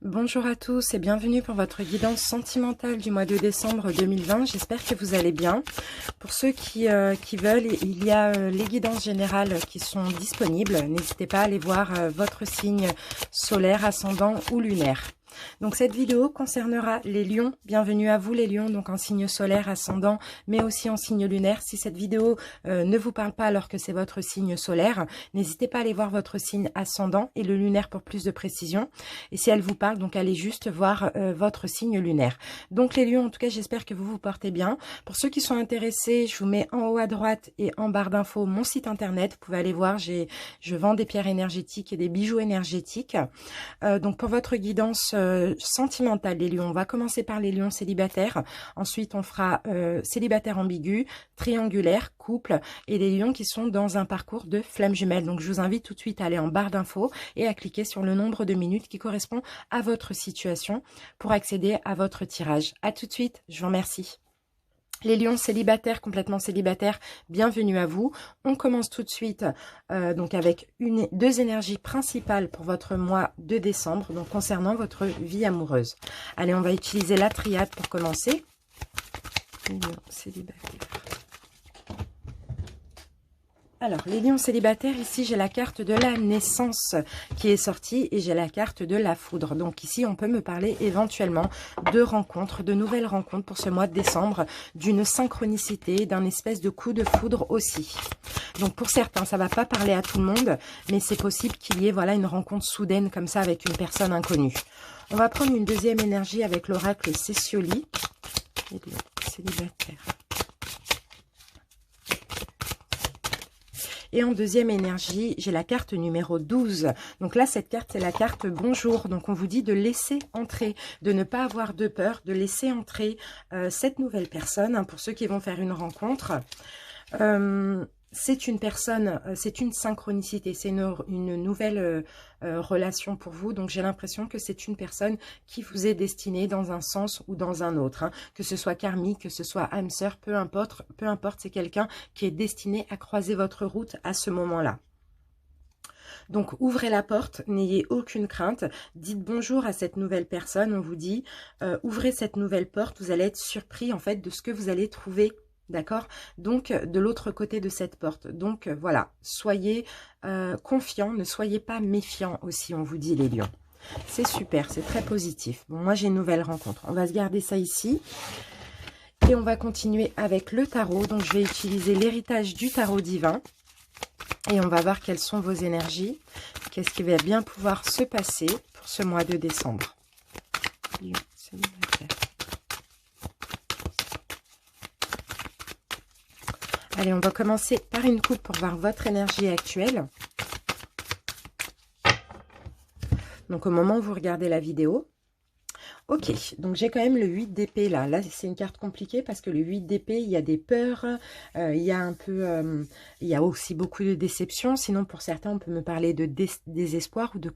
Bonjour à tous et bienvenue pour votre guidance sentimentale du mois de décembre 2020. J'espère que vous allez bien. Pour ceux qui veulent, il y a les guidances générales qui sont disponibles. N'hésitez pas à aller voir votre signe solaire, ascendant ou lunaire. Donc cette vidéo concernera les lions. Bienvenue à vous les lions, donc en signe solaire, ascendant, mais aussi en signe lunaire. Si cette vidéo ne vous parle pas alors que c'est votre signe solaire, n'hésitez pas à aller voir votre signe ascendant et le lunaire pour plus de précision. Et si elle vous parle, donc allez juste voir votre signe lunaire. Donc les lions, en tout cas, j'espère que vous vous portez bien. Pour ceux qui sont intéressés, je vous mets en haut à droite et en barre d'infos mon site internet. Vous pouvez aller voir, je vends des pierres énergétiques et des bijoux énergétiques. Donc pour votre guidance sentimentale les lions, on va commencer par les lions célibataires. Ensuite, on fera célibataire ambigu, triangulaire, couple et les lions qui sont dans un parcours de flamme jumelle. Donc je vous invite tout de suite à aller en barre d'infos et à cliquer sur le nombre de minutes qui correspond à votre situation pour accéder à votre tirage. À tout de suite, je vous remercie. Les lions célibataires, complètement célibataires, bienvenue à vous. On commence tout de suite donc avec deux énergies principales pour votre mois de décembre, donc concernant votre vie amoureuse. Allez, on va utiliser la triade pour commencer. Les lions célibataires. Alors, les lions célibataires, ici, j'ai la carte de la naissance qui est sortie et j'ai la carte de la foudre. Donc ici, on peut me parler éventuellement de rencontres, de nouvelles rencontres pour ce mois de décembre, d'une synchronicité, d'un espèce de coup de foudre aussi. Donc pour certains, ça ne va pas parler à tout le monde, mais c'est possible qu'il y ait voilà, une rencontre soudaine comme ça avec une personne inconnue. On va prendre une deuxième énergie avec l'oracle Cécioli. Les lions célibataires. Et en deuxième énergie, j'ai la carte numéro 12. Donc là, cette carte, c'est la carte bonjour. Donc on vous dit de laisser entrer, de ne pas avoir de peur, de laisser entrer cette nouvelle personne. Hein, pour ceux qui vont faire une rencontre, c'est une personne, c'est une synchronicité, c'est une nouvelle relation pour vous. Donc j'ai l'impression que c'est une personne qui vous est destinée dans un sens ou dans un autre. Hein. Que ce soit karmique, que ce soit âme sœur, peu importe, c'est quelqu'un qui est destiné à croiser votre route à ce moment-là. Donc ouvrez la porte, n'ayez aucune crainte, dites bonjour à cette nouvelle personne, on vous dit, ouvrez cette nouvelle porte, vous allez être surpris en fait de ce que vous allez trouver. D'accord? Donc, de l'autre côté de cette porte. Donc, voilà. Soyez confiants, ne soyez pas méfiants aussi, on vous dit les lions. C'est super, c'est très positif. Bon, moi, j'ai une nouvelle rencontre. On va se garder ça ici. Et on va continuer avec le tarot. Donc, je vais utiliser l'héritage du tarot divin. Et on va voir quelles sont vos énergies. Qu'est-ce qui va bien pouvoir se passer pour ce mois de décembre. Lion, célibataire. Allez, on va commencer par une coupe pour voir votre énergie actuelle. Donc, au moment où vous regardez la vidéo. Ok, donc j'ai quand même le 8 d'épée là. Là, c'est une carte compliquée parce que le 8 d'épée, il y a des peurs, il y a un peu, il y a aussi beaucoup de déception. Sinon, pour certains, on peut me parler de désespoir ou de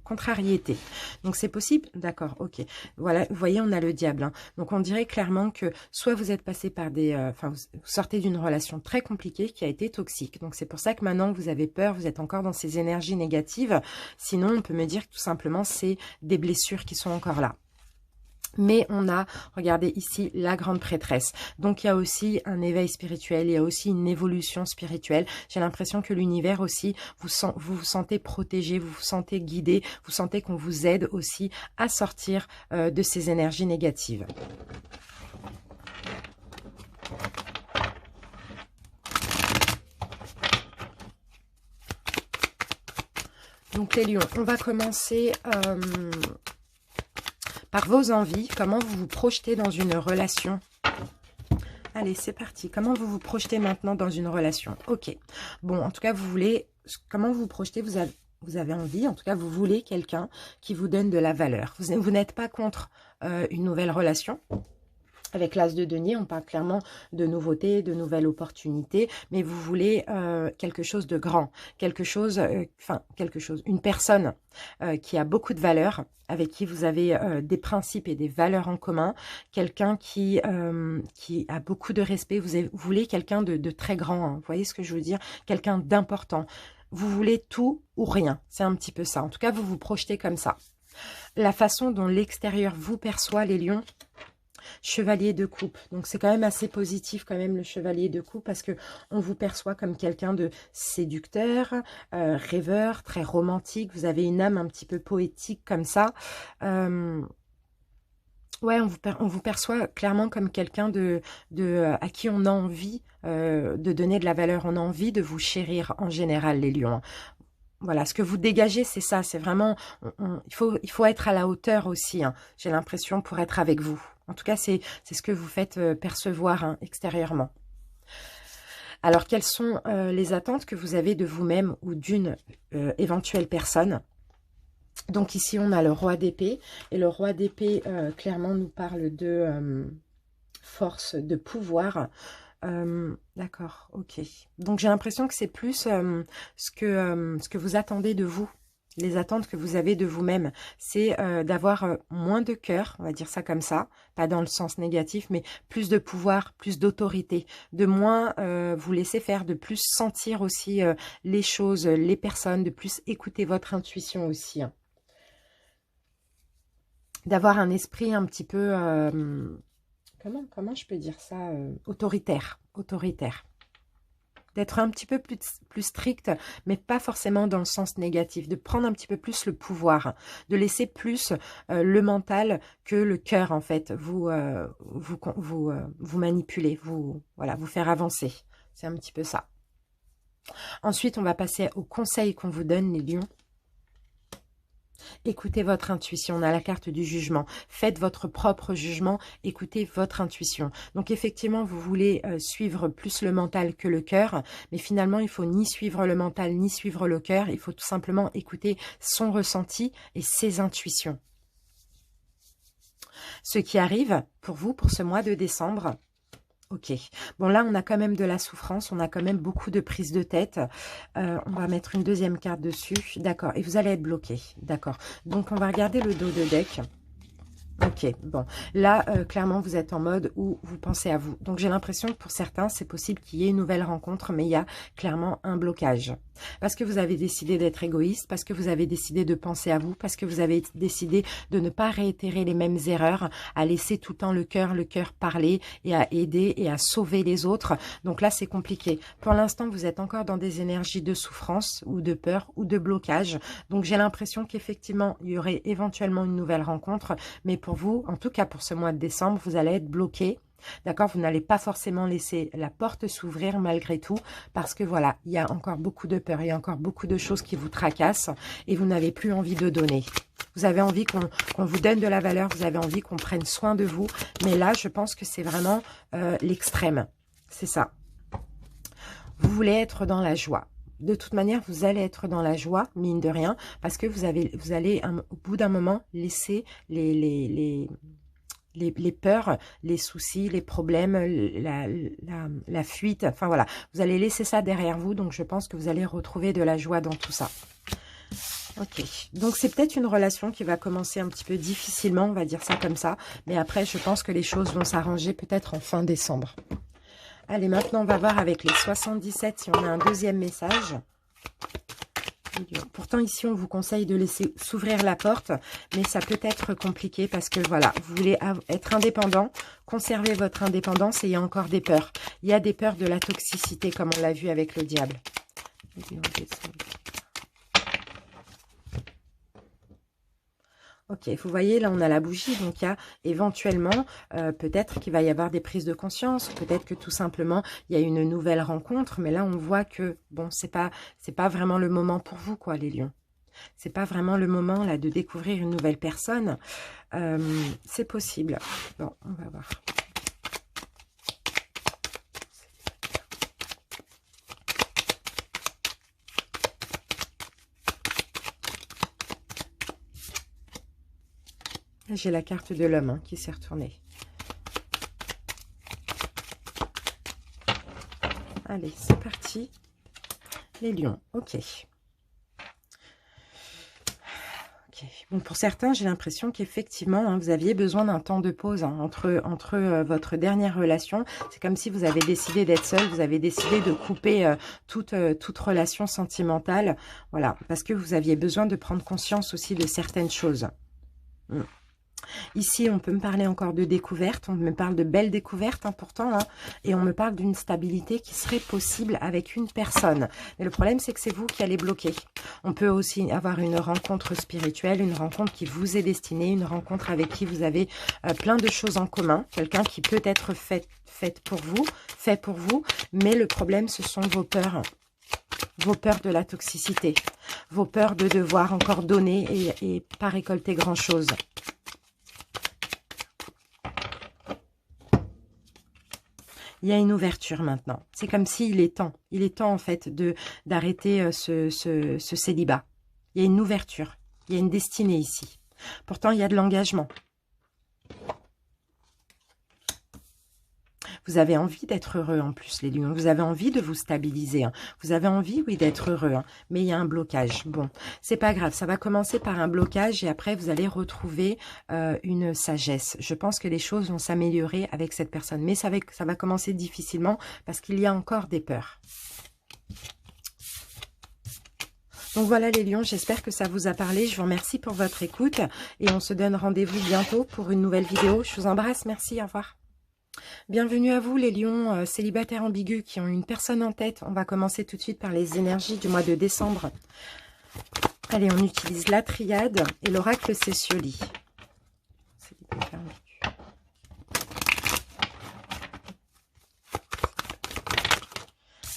contrariété. Donc, c'est possible? D'accord, ok. Voilà, vous voyez, on a le diable. Hein. Donc, on dirait clairement que soit vous êtes passé par des... Enfin, vous sortez d'une relation très compliquée qui a été toxique. Donc, c'est pour ça que maintenant, vous avez peur, vous êtes encore dans ces énergies négatives. Sinon, on peut me dire que tout simplement, c'est des blessures qui sont encore là. Mais on a, regardez ici, la grande prêtresse. Donc, il y a aussi un éveil spirituel, il y a aussi une évolution spirituelle. J'ai l'impression que l'univers aussi, vous vous sentez protégé, vous vous sentez guidé, vous sentez qu'on vous aide aussi à sortir de ces énergies négatives. Donc, les lions, on va commencer... par vos envies, comment vous vous projetez dans une relation. Allez, c'est parti. Comment vous vous projetez maintenant dans une relation? Ok. Bon, en tout cas, vous voulez... Comment vous vous projetez? Vous avez envie, en tout cas, vous voulez quelqu'un qui vous donne de la valeur. Vous n'êtes pas contre une nouvelle relation. Avec l'as de denier, on parle clairement de nouveautés, de nouvelles opportunités, mais vous voulez quelque chose de grand, une personne qui a beaucoup de valeur, avec qui vous avez des principes et des valeurs en commun, quelqu'un qui a beaucoup de respect, vous voulez quelqu'un de très grand, hein, vous voyez ce que je veux dire, quelqu'un d'important. Vous voulez tout ou rien, c'est un petit peu ça, en tout cas vous vous projetez comme ça. La façon dont l'extérieur vous perçoit, les lions, chevalier de coupe. Donc c'est quand même assez positif quand même le chevalier de coupe, parce que on vous perçoit comme quelqu'un de séducteur, rêveur, très romantique. Vous avez une âme un petit peu poétique comme ça. Ouais, on vous perçoit clairement comme quelqu'un à qui on a envie de donner de la valeur. On a envie de vous chérir en général, les lions. Voilà, ce que vous dégagez, c'est ça. C'est vraiment, il faut être à la hauteur aussi, hein, j'ai l'impression, pour être avec vous. En tout cas, c'est ce que vous faites percevoir, hein, extérieurement. Alors, quelles sont les attentes que vous avez de vous-même ou d'une éventuelle personne? Donc ici, on a le roi d'épée. Et le roi d'épée, clairement, nous parle de force, de pouvoir. D'accord, ok. Donc j'ai l'impression que c'est plus ce que vous attendez de vous. Les attentes que vous avez de vous-même. C'est d'avoir moins de cœur, on va dire ça comme ça. Pas dans le sens négatif, mais plus de pouvoir, plus d'autorité. De moins vous laisser faire, de plus sentir aussi les choses, les personnes, de plus écouter votre intuition aussi, hein. D'avoir un esprit un petit peu, comment je peux dire ça, autoritaire, d'être un petit peu plus strict, mais pas forcément dans le sens négatif, de prendre un petit peu plus le pouvoir, de laisser plus le mental que le cœur, en fait, vous manipuler, voilà, vous faire avancer. C'est un petit peu ça. Ensuite, on va passer aux conseils qu'on vous donne, les lions. Écoutez votre intuition, on a la carte du jugement. Faites votre propre jugement, écoutez votre intuition. Donc effectivement, vous voulez suivre plus le mental que le cœur, mais finalement, il faut ni suivre le mental, ni suivre le cœur. Il faut tout simplement écouter son ressenti et ses intuitions. Ce qui arrive pour vous, pour ce mois de décembre... Ok, bon là on a quand même de la souffrance, on a quand même beaucoup de prise de tête. On va mettre une deuxième carte dessus, d'accord, et vous allez être bloqué, d'accord. Donc on va regarder le dos de deck. Ok, bon, là, clairement, vous êtes en mode où vous pensez à vous. Donc, j'ai l'impression que pour certains, c'est possible qu'il y ait une nouvelle rencontre, mais il y a clairement un blocage. Parce que vous avez décidé d'être égoïste, parce que vous avez décidé de penser à vous, parce que vous avez décidé de ne pas réitérer les mêmes erreurs, à laisser tout le temps le cœur parler et à aider et à sauver les autres. Donc là, c'est compliqué. Pour l'instant, vous êtes encore dans des énergies de souffrance ou de peur ou de blocage. Donc, j'ai l'impression qu'effectivement, il y aurait éventuellement une nouvelle rencontre, mais pour vous, en tout cas pour ce mois de décembre, vous allez être bloqué. D'accord, vous n'allez pas forcément laisser la porte s'ouvrir malgré tout, parce que voilà, il y a encore beaucoup de peur, il y a encore beaucoup de choses qui vous tracassent et vous n'avez plus envie de donner. Vous avez envie qu'on vous donne de la valeur, vous avez envie qu'on prenne soin de vous, mais là, je pense que c'est vraiment l'extrême. C'est ça. Vous voulez être dans la joie. De toute manière, vous allez être dans la joie, mine de rien, parce que vous allez, au bout d'un moment, laisser les peurs, les soucis, les problèmes, la fuite, enfin voilà. Vous allez laisser ça derrière vous, donc je pense que vous allez retrouver de la joie dans tout ça. Ok, donc c'est peut-être une relation qui va commencer un petit peu difficilement, on va dire ça comme ça, mais après, je pense que les choses vont s'arranger peut-être en fin décembre. Allez, maintenant, on va voir avec les 77 si on a un deuxième message. Pourtant, ici, on vous conseille de laisser s'ouvrir la porte, mais ça peut être compliqué parce que, voilà, vous voulez être indépendant, conserver votre indépendance et il y a encore des peurs. Il y a des peurs de la toxicité, comme on l'a vu avec le diable. Ok, vous voyez, là, on a la bougie, donc il y a éventuellement, peut-être qu'il va y avoir des prises de conscience, peut-être que tout simplement, il y a une nouvelle rencontre, mais là, on voit que, bon, c'est pas vraiment le moment pour vous, quoi, les lions. C'est pas vraiment le moment, là, de découvrir une nouvelle personne. C'est possible. Bon, on va voir. J'ai la carte de l'homme hein, qui s'est retournée. Allez, c'est parti. Les lions, ok. Bon, pour certains, j'ai l'impression qu'effectivement, hein, vous aviez besoin d'un temps de pause hein, entre votre dernière relation. C'est comme si vous avez décidé d'être seul, vous avez décidé de couper toute relation sentimentale. Voilà, parce que vous aviez besoin de prendre conscience aussi de certaines choses. Ici, on peut me parler encore de découverte, on me parle de belles découvertes, hein, pourtant, hein, et on me parle d'une stabilité qui serait possible avec une personne. Mais le problème, c'est que c'est vous qui allez bloquer. On peut aussi avoir une rencontre spirituelle, une rencontre qui vous est destinée, une rencontre avec qui vous avez plein de choses en commun, quelqu'un qui peut être fait pour vous, mais le problème, ce sont vos peurs. Vos peurs de la toxicité, vos peurs de devoir encore donner et pas récolter grand-chose. Il y a une ouverture maintenant. C'est comme s'il est temps. Il est temps en fait d'arrêter ce célibat. Il y a une ouverture. Il y a une destinée ici. Pourtant, il y a de l'engagement. Vous avez envie d'être heureux en plus, les lions. Vous avez envie de vous stabiliser. Hein. Vous avez envie, oui, d'être heureux. Hein. Mais il y a un blocage. Bon, c'est pas grave. Ça va commencer par un blocage et après, vous allez retrouver une sagesse. Je pense que les choses vont s'améliorer avec cette personne. Mais ça va commencer difficilement parce qu'il y a encore des peurs. Donc voilà les lions, j'espère que ça vous a parlé. Je vous remercie pour votre écoute et on se donne rendez-vous bientôt pour une nouvelle vidéo. Je vous embrasse. Merci. Au revoir. Bienvenue à vous les lions célibataires ambigus qui ont une personne en tête. On va commencer tout de suite par les énergies du mois de décembre. Allez, on utilise la triade et l'oracle Cécioli. Célibataire ambigu.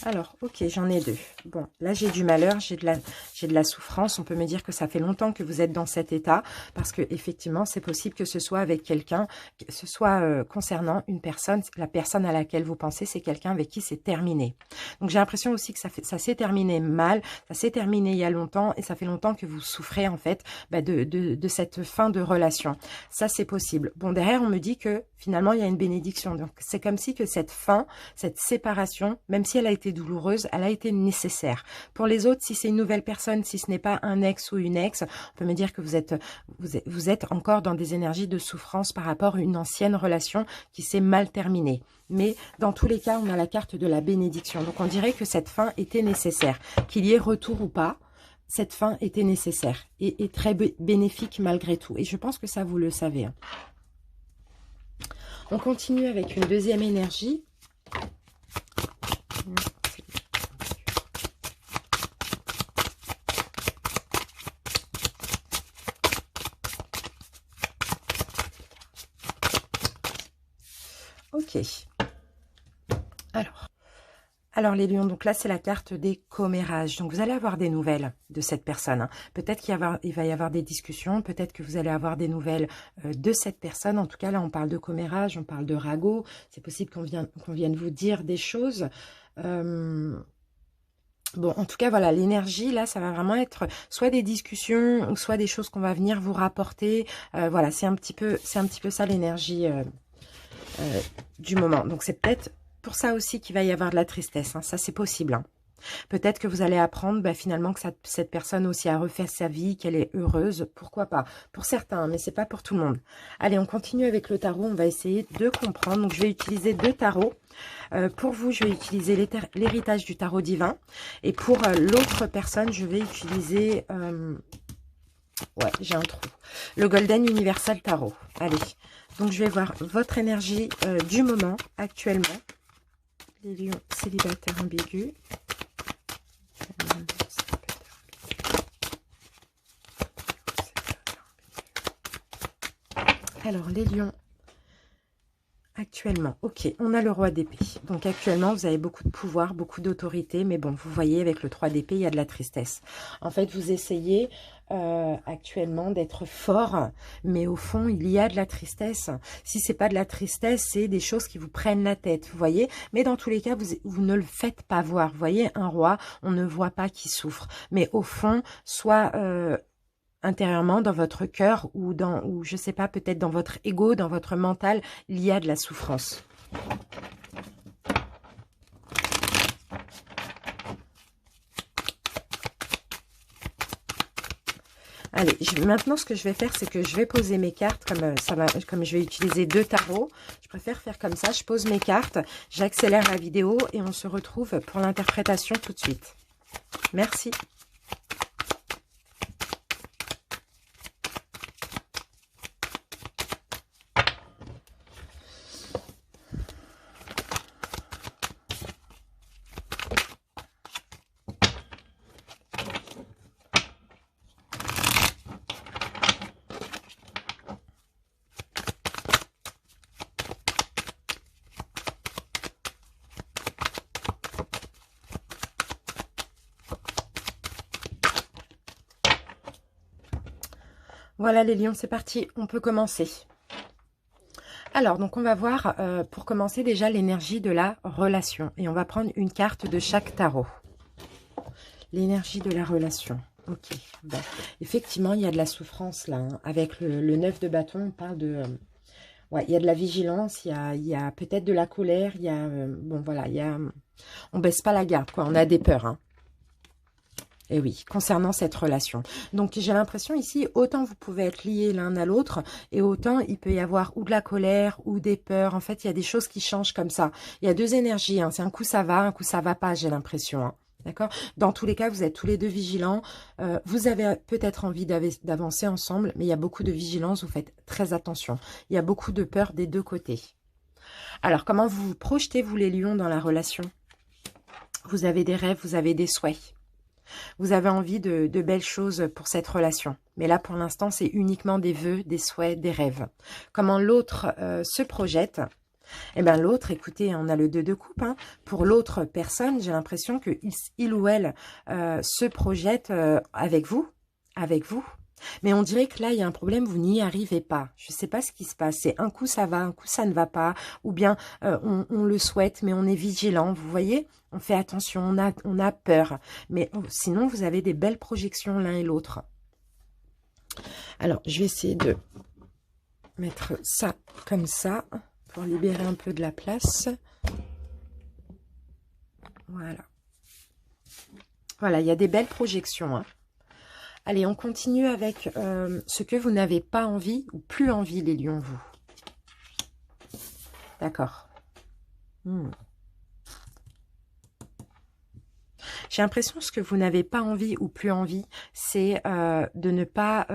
Alors, ok, j'en ai deux. Bon, là, j'ai du malheur, j'ai de la souffrance. On peut me dire que ça fait longtemps que vous êtes dans cet état parce que effectivement, c'est possible que ce soit avec quelqu'un, que ce soit concernant une personne. La personne à laquelle vous pensez, c'est quelqu'un avec qui c'est terminé. Donc, j'ai l'impression aussi que ça s'est terminé mal, ça s'est terminé il y a longtemps et ça fait longtemps que vous souffrez en fait de cette fin de relation. Ça, c'est possible. Bon, derrière, on me dit que finalement, il y a une bénédiction. Donc, c'est comme si que cette fin, cette séparation, même si elle a été douloureuse, elle a été nécessaire. Pour les autres, si c'est une nouvelle personne, si ce n'est pas un ex ou une ex, on peut me dire que vous êtes encore dans des énergies de souffrance par rapport à une ancienne relation qui s'est mal terminée. Mais dans tous les cas, on a la carte de la bénédiction. Donc on dirait que cette fin était nécessaire. Qu'il y ait retour ou pas, cette fin était nécessaire et très bénéfique malgré tout. Et je pense que ça, vous le savez. Hein. On continue avec une deuxième énergie. Ok. Alors les lions, donc là c'est la carte des commérages. Donc vous allez avoir des nouvelles de cette personne. Hein. Peut-être qu'il va y avoir des discussions, peut-être que vous allez avoir des nouvelles de cette personne. En tout cas là on parle de commérage, on parle de ragot. C'est possible qu'on vienne vous dire des choses. Bon, en tout cas, voilà, l'énergie, là, ça va vraiment être soit des discussions, ou soit des choses qu'on va venir vous rapporter. Voilà, c'est un petit peu ça l'énergie du moment. Donc, c'est peut-être pour ça aussi qu'il va y avoir de la tristesse. Hein. Ça, c'est possible. Hein. Peut-être que vous allez apprendre finalement que cette personne aussi a refait sa vie, qu'elle est heureuse. Pourquoi pas? Pour certains, mais c'est pas pour tout le monde. Allez, on continue avec le tarot. On va essayer de comprendre. Donc, je vais utiliser deux tarots. Pour vous, je vais utiliser l'héritage du tarot divin. Et pour l'autre personne, je vais utiliser... ouais, j'ai un trou. Le Golden Universal Tarot. Allez, donc je vais voir votre énergie du moment, actuellement. Les lions célibataires ambigus. Alors, les lions, actuellement, ok, on a le roi d'épée. Donc, actuellement, vous avez beaucoup de pouvoir, beaucoup d'autorité. Mais bon, vous voyez, avec le 3 d'épée, il y a de la tristesse. En fait, vous essayez actuellement d'être fort. Mais au fond, il y a de la tristesse. Si c'est pas de la tristesse, c'est des choses qui vous prennent la tête, vous voyez. Mais dans tous les cas, vous ne le faites pas voir. Vous voyez, un roi, on ne voit pas qu'il souffre. Mais au fond, soit... intérieurement, dans votre cœur ou je sais pas, peut-être dans votre ego, dans votre mental, il y a de la souffrance. Allez, maintenant ce que je vais faire, c'est que je vais poser mes cartes, comme je vais utiliser deux tarots, je préfère faire comme ça, je pose mes cartes, j'accélère la vidéo et on se retrouve pour l'interprétation tout de suite. Merci. Voilà les lions, c'est parti, on peut commencer. Alors, donc on va voir, pour commencer déjà, l'énergie de la relation. Et on va prendre une carte de chaque tarot. L'énergie de la relation. Ok, bon. Effectivement, il y a de la souffrance là. Hein. Avec le 9 de bâton, on parle de... ouais, il y a de la vigilance, il y a peut-être de la colère, il y a... bon, voilà, il y a... on baisse pas la garde, quoi. On a des peurs, hein. Et oui, concernant cette relation. Donc, j'ai l'impression ici, autant vous pouvez être liés l'un à l'autre, et autant il peut y avoir ou de la colère, ou des peurs. En fait, il y a des choses qui changent comme ça. Il y a deux énergies. Hein. C'est un coup ça va pas, j'ai l'impression. Hein. D'accord? Dans tous les cas, vous êtes tous les deux vigilants. Vous avez peut-être envie d'avancer ensemble, mais il y a beaucoup de vigilance. Vous faites très attention. Il y a beaucoup de peur des deux côtés. Alors, comment vous vous projetez, vous les lions, dans la relation? Vous avez des rêves, vous avez des souhaits. Vous avez envie de belles choses pour cette relation. Mais là, pour l'instant, c'est uniquement des vœux, des souhaits, des rêves. Comment l'autre se projette? Eh bien, l'autre, écoutez, on a le 2 de coupe. Hein. Pour l'autre personne, j'ai l'impression que il ou elle se projette avec vous. Avec vous. Mais on dirait que là, il y a un problème, vous n'y arrivez pas. Je ne sais pas ce qui se passe. C'est un coup ça va, un coup ça ne va pas. Ou bien on le souhaite, mais on est vigilant. Vous voyez, on fait attention, on a peur. Mais sinon, vous avez des belles projections l'un et l'autre. Alors, je vais essayer de mettre ça comme ça pour libérer un peu de la place. Voilà. Voilà, il y a des belles projections, hein. Allez, on continue avec ce que vous n'avez pas envie ou plus envie, les lions, vous. D'accord. J'ai l'impression que ce que vous n'avez pas envie ou plus envie, c'est de ne pas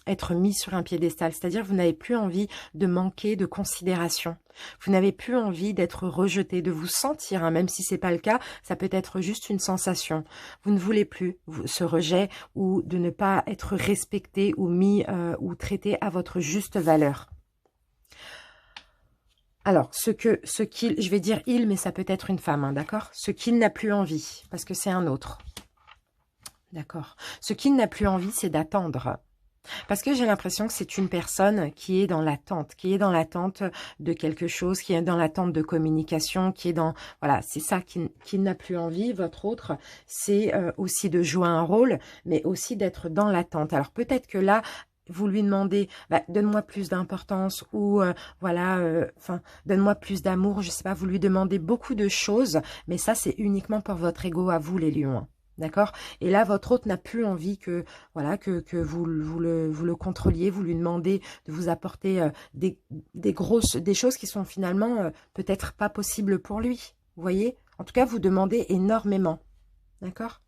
être mis sur un piédestal. C'est-à-dire que vous n'avez plus envie de manquer de considération. Vous n'avez plus envie d'être rejeté, de vous sentir, hein, même si ce n'est pas le cas, ça peut être juste une sensation. Vous ne voulez plus ce rejet ou de ne pas être respecté ou mis ou traité à votre juste valeur. Alors, je vais dire il, mais ça peut être une femme, hein, d'accord? Ce qu'il n'a plus envie, parce que c'est un autre. D'accord. Ce qu'il n'a plus envie, c'est d'attendre. Parce que j'ai l'impression que c'est une personne qui est dans l'attente, de quelque chose, qui est dans l'attente de communication, qui est dans... Voilà, c'est ça qu'il n'a plus envie. Votre autre, c'est aussi de jouer un rôle, mais aussi d'être dans l'attente. Alors peut-être que là, vous lui demandez, bah, donne-moi plus d'importance ou voilà, donne-moi plus d'amour, je sais pas, vous lui demandez beaucoup de choses, mais ça, c'est uniquement pour votre ego à vous, les lions. D'accord? Et là, votre hôte n'a plus envie que, voilà, que vous le contrôliez, vous lui demandez de vous apporter des choses qui sont finalement peut-être pas possibles pour lui. Vous voyez? En tout cas, vous demandez énormément. D'accord?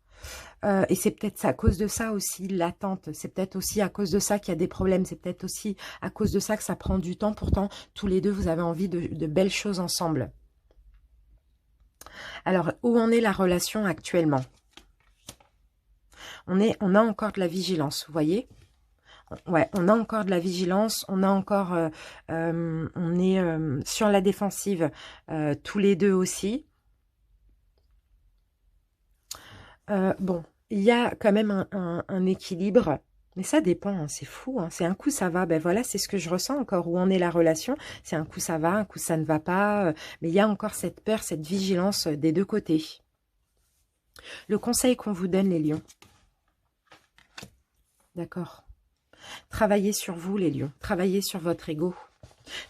Et c'est peut-être à cause de ça aussi, l'attente. C'est peut-être aussi à cause de ça qu'il y a des problèmes. C'est peut-être aussi à cause de ça que ça prend du temps. Pourtant, tous les deux, vous avez envie de belles choses ensemble. Alors, où en est la relation actuellement? On a encore de la vigilance, vous voyez? Ouais, on a encore de la vigilance, on a encore, on est sur la défensive tous les deux aussi. Bon, il y a quand même un équilibre, mais ça dépend, hein, c'est fou. Hein, c'est un coup ça va, ben voilà, c'est ce que je ressens encore, où en est la relation. C'est un coup ça va, un coup ça ne va pas, mais il y a encore cette peur, cette vigilance des deux côtés. Le conseil qu'on vous donne, les lions. D'accord. Travaillez sur vous, les lions. Travaillez sur votre ego.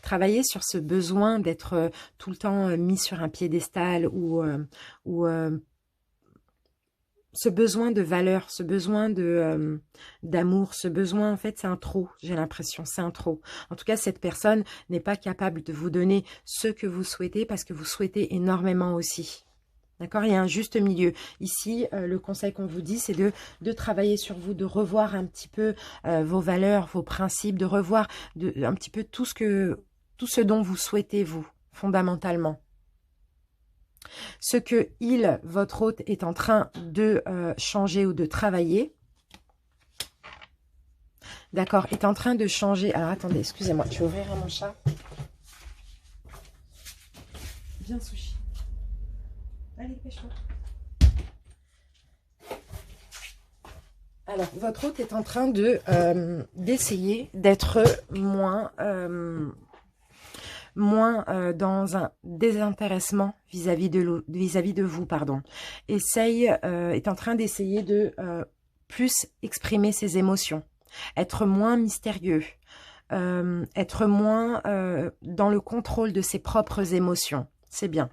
Travaillez sur ce besoin d'être tout le temps mis sur un piédestal ou ce besoin de valeur, ce besoin d'amour, ce besoin, en fait, c'est un trop, j'ai l'impression, c'est un trop. En tout cas, cette personne n'est pas capable de vous donner ce que vous souhaitez parce que vous souhaitez énormément aussi. D'accord? Il y a un juste milieu. Ici, le conseil qu'on vous dit, c'est de travailler sur vous, de revoir un petit peu vos valeurs, vos principes, de revoir un petit peu tout ce dont vous souhaitez, vous, fondamentalement. Ce que votre hôte, est en train de changer ou de travailler. D'accord, est en train de changer. Alors, attendez, excusez-moi, je vais ouvrir à mon chat. Viens, Sushi. Allez, pêche-toi. Alors, votre hôte est en train de d'essayer d'être moins dans un désintéressement vis-à-vis de vous, pardon. Est en train d'essayer de plus exprimer ses émotions, être moins mystérieux, être moins dans le contrôle de ses propres émotions. C'est bien.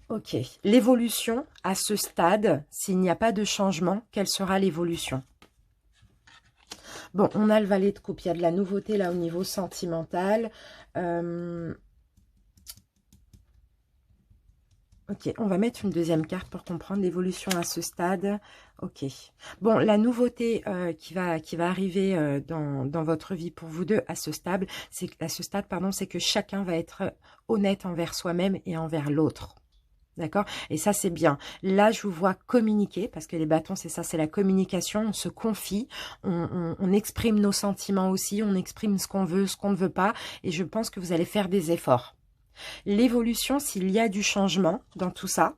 Ok. L'évolution, à ce stade, s'il n'y a pas de changement, quelle sera l'évolution? Bon, on a le valet de coupe. Il y a de la nouveauté là au niveau sentimental. Ok, on va mettre une deuxième carte pour comprendre l'évolution à ce stade. Ok. Bon, la nouveauté qui va arriver dans votre vie pour vous deux à ce stade, c'est que chacun va être honnête envers soi-même et envers l'autre. D'accord? Et ça, c'est bien. Là, je vous vois communiquer, parce que les bâtons, c'est ça, c'est la communication. On se confie, on exprime nos sentiments aussi, on exprime ce qu'on veut, ce qu'on ne veut pas. Et je pense que vous allez faire des efforts. L'évolution, s'il y a du changement dans tout ça,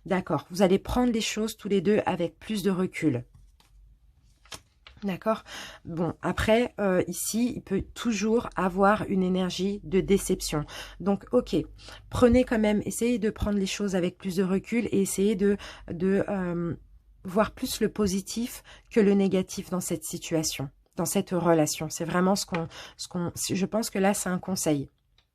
d'accord, vous allez prendre les choses tous les deux avec plus de recul. D'accord. Bon, après, ici, il peut toujours avoir une énergie de déception. Donc, ok, prenez quand même, essayez de prendre les choses avec plus de recul et essayez de voir plus le positif que le négatif dans cette situation, dans cette relation. C'est vraiment je pense que là, c'est un conseil.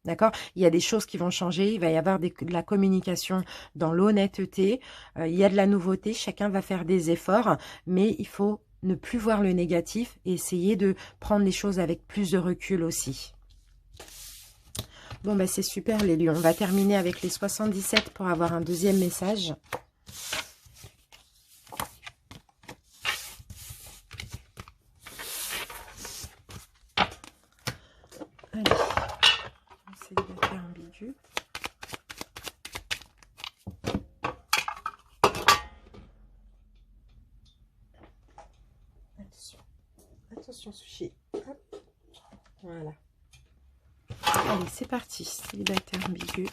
D'accord? Il y a des choses qui vont changer, il va y avoir de la communication dans l'honnêteté, il y a de la nouveauté, chacun va faire des efforts, mais il faut ne plus voir le négatif et essayer de prendre les choses avec plus de recul aussi. Bon, ben c'est super les lions. On va terminer avec les 77 pour avoir un deuxième message. Allez, célibataire ambigu. Attention, Sushi. Hop. Voilà. Allez, c'est parti. Célibataire ambigu.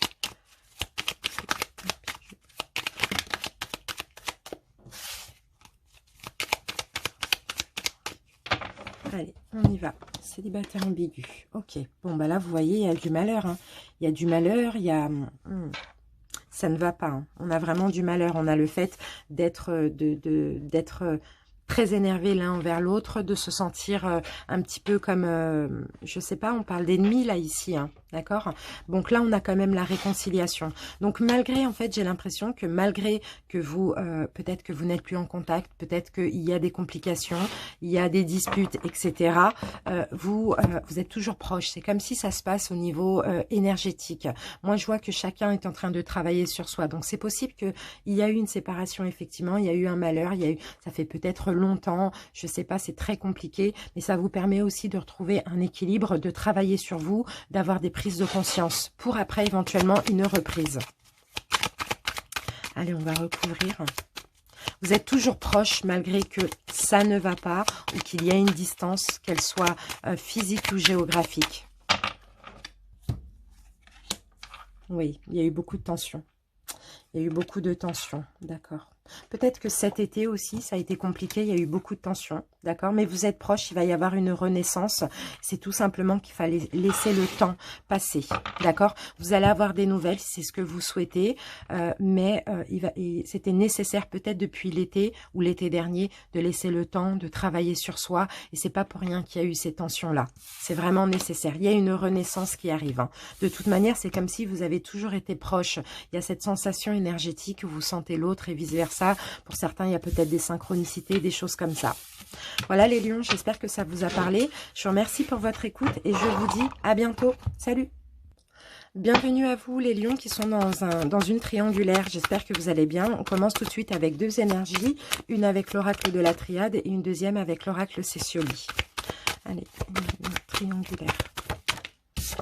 Allez, on y va. Célibataire ambigu. Ok. Bon, bah là, vous voyez, il y a du malheur. Hein. Il y a du malheur, il y a... ça ne va pas. Hein. On a vraiment du malheur. On a le fait d'être... d'être très énervé l'un envers l'autre, de se sentir un petit peu comme, je sais pas, on parle d'ennemis là ici, hein, d'accord? Donc là, on a quand même la réconciliation. Donc malgré, en fait, j'ai l'impression que malgré que vous, peut-être que vous n'êtes plus en contact, peut-être qu'il y a des complications, il y a des disputes, etc., vous êtes toujours proches. C'est comme si ça se passe au niveau énergétique. Moi, je vois que chacun est en train de travailler sur soi. Donc c'est possible qu'il y a eu une séparation, effectivement, il y a eu un malheur, ça fait peut-être longtemps, je sais pas, c'est très compliqué, mais ça vous permet aussi de retrouver un équilibre, de travailler sur vous, d'avoir des prises de conscience pour après éventuellement une reprise. Allez, on va recouvrir. Vous êtes toujours proche malgré que ça ne va pas ou qu'il y a une distance, qu'elle soit physique ou géographique. Oui, il y a eu beaucoup de tensions. Il y a eu beaucoup de tensions, d'accord. Peut-être que cet été aussi, ça a été compliqué, il y a eu beaucoup de tensions, d'accord. Mais vous êtes proches, il va y avoir une renaissance. C'est tout simplement qu'il fallait laisser le temps passer, d'accord. Vous allez avoir des nouvelles, si c'est ce que vous souhaitez, mais c'était nécessaire peut-être depuis l'été ou l'été dernier de laisser le temps de travailler sur soi. Et c'est pas pour rien qu'il y a eu ces tensions-là. C'est vraiment nécessaire. Il y a une renaissance qui arrive. Hein. De toute manière, c'est comme si vous avez toujours été proche. Il y a cette sensation énergétique où vous sentez l'autre et vice-versa. Pour certains, il y a peut-être des synchronicités, des choses comme ça. Voilà les lions, j'espère que ça vous a parlé. Je vous remercie pour votre écoute et je vous dis à bientôt. Salut! Bienvenue à vous les lions qui sont dans une triangulaire. J'espère que vous allez bien. On commence tout de suite avec deux énergies. Une avec l'oracle de la triade et une deuxième avec l'oracle Cécioli. Allez, une triangulaire.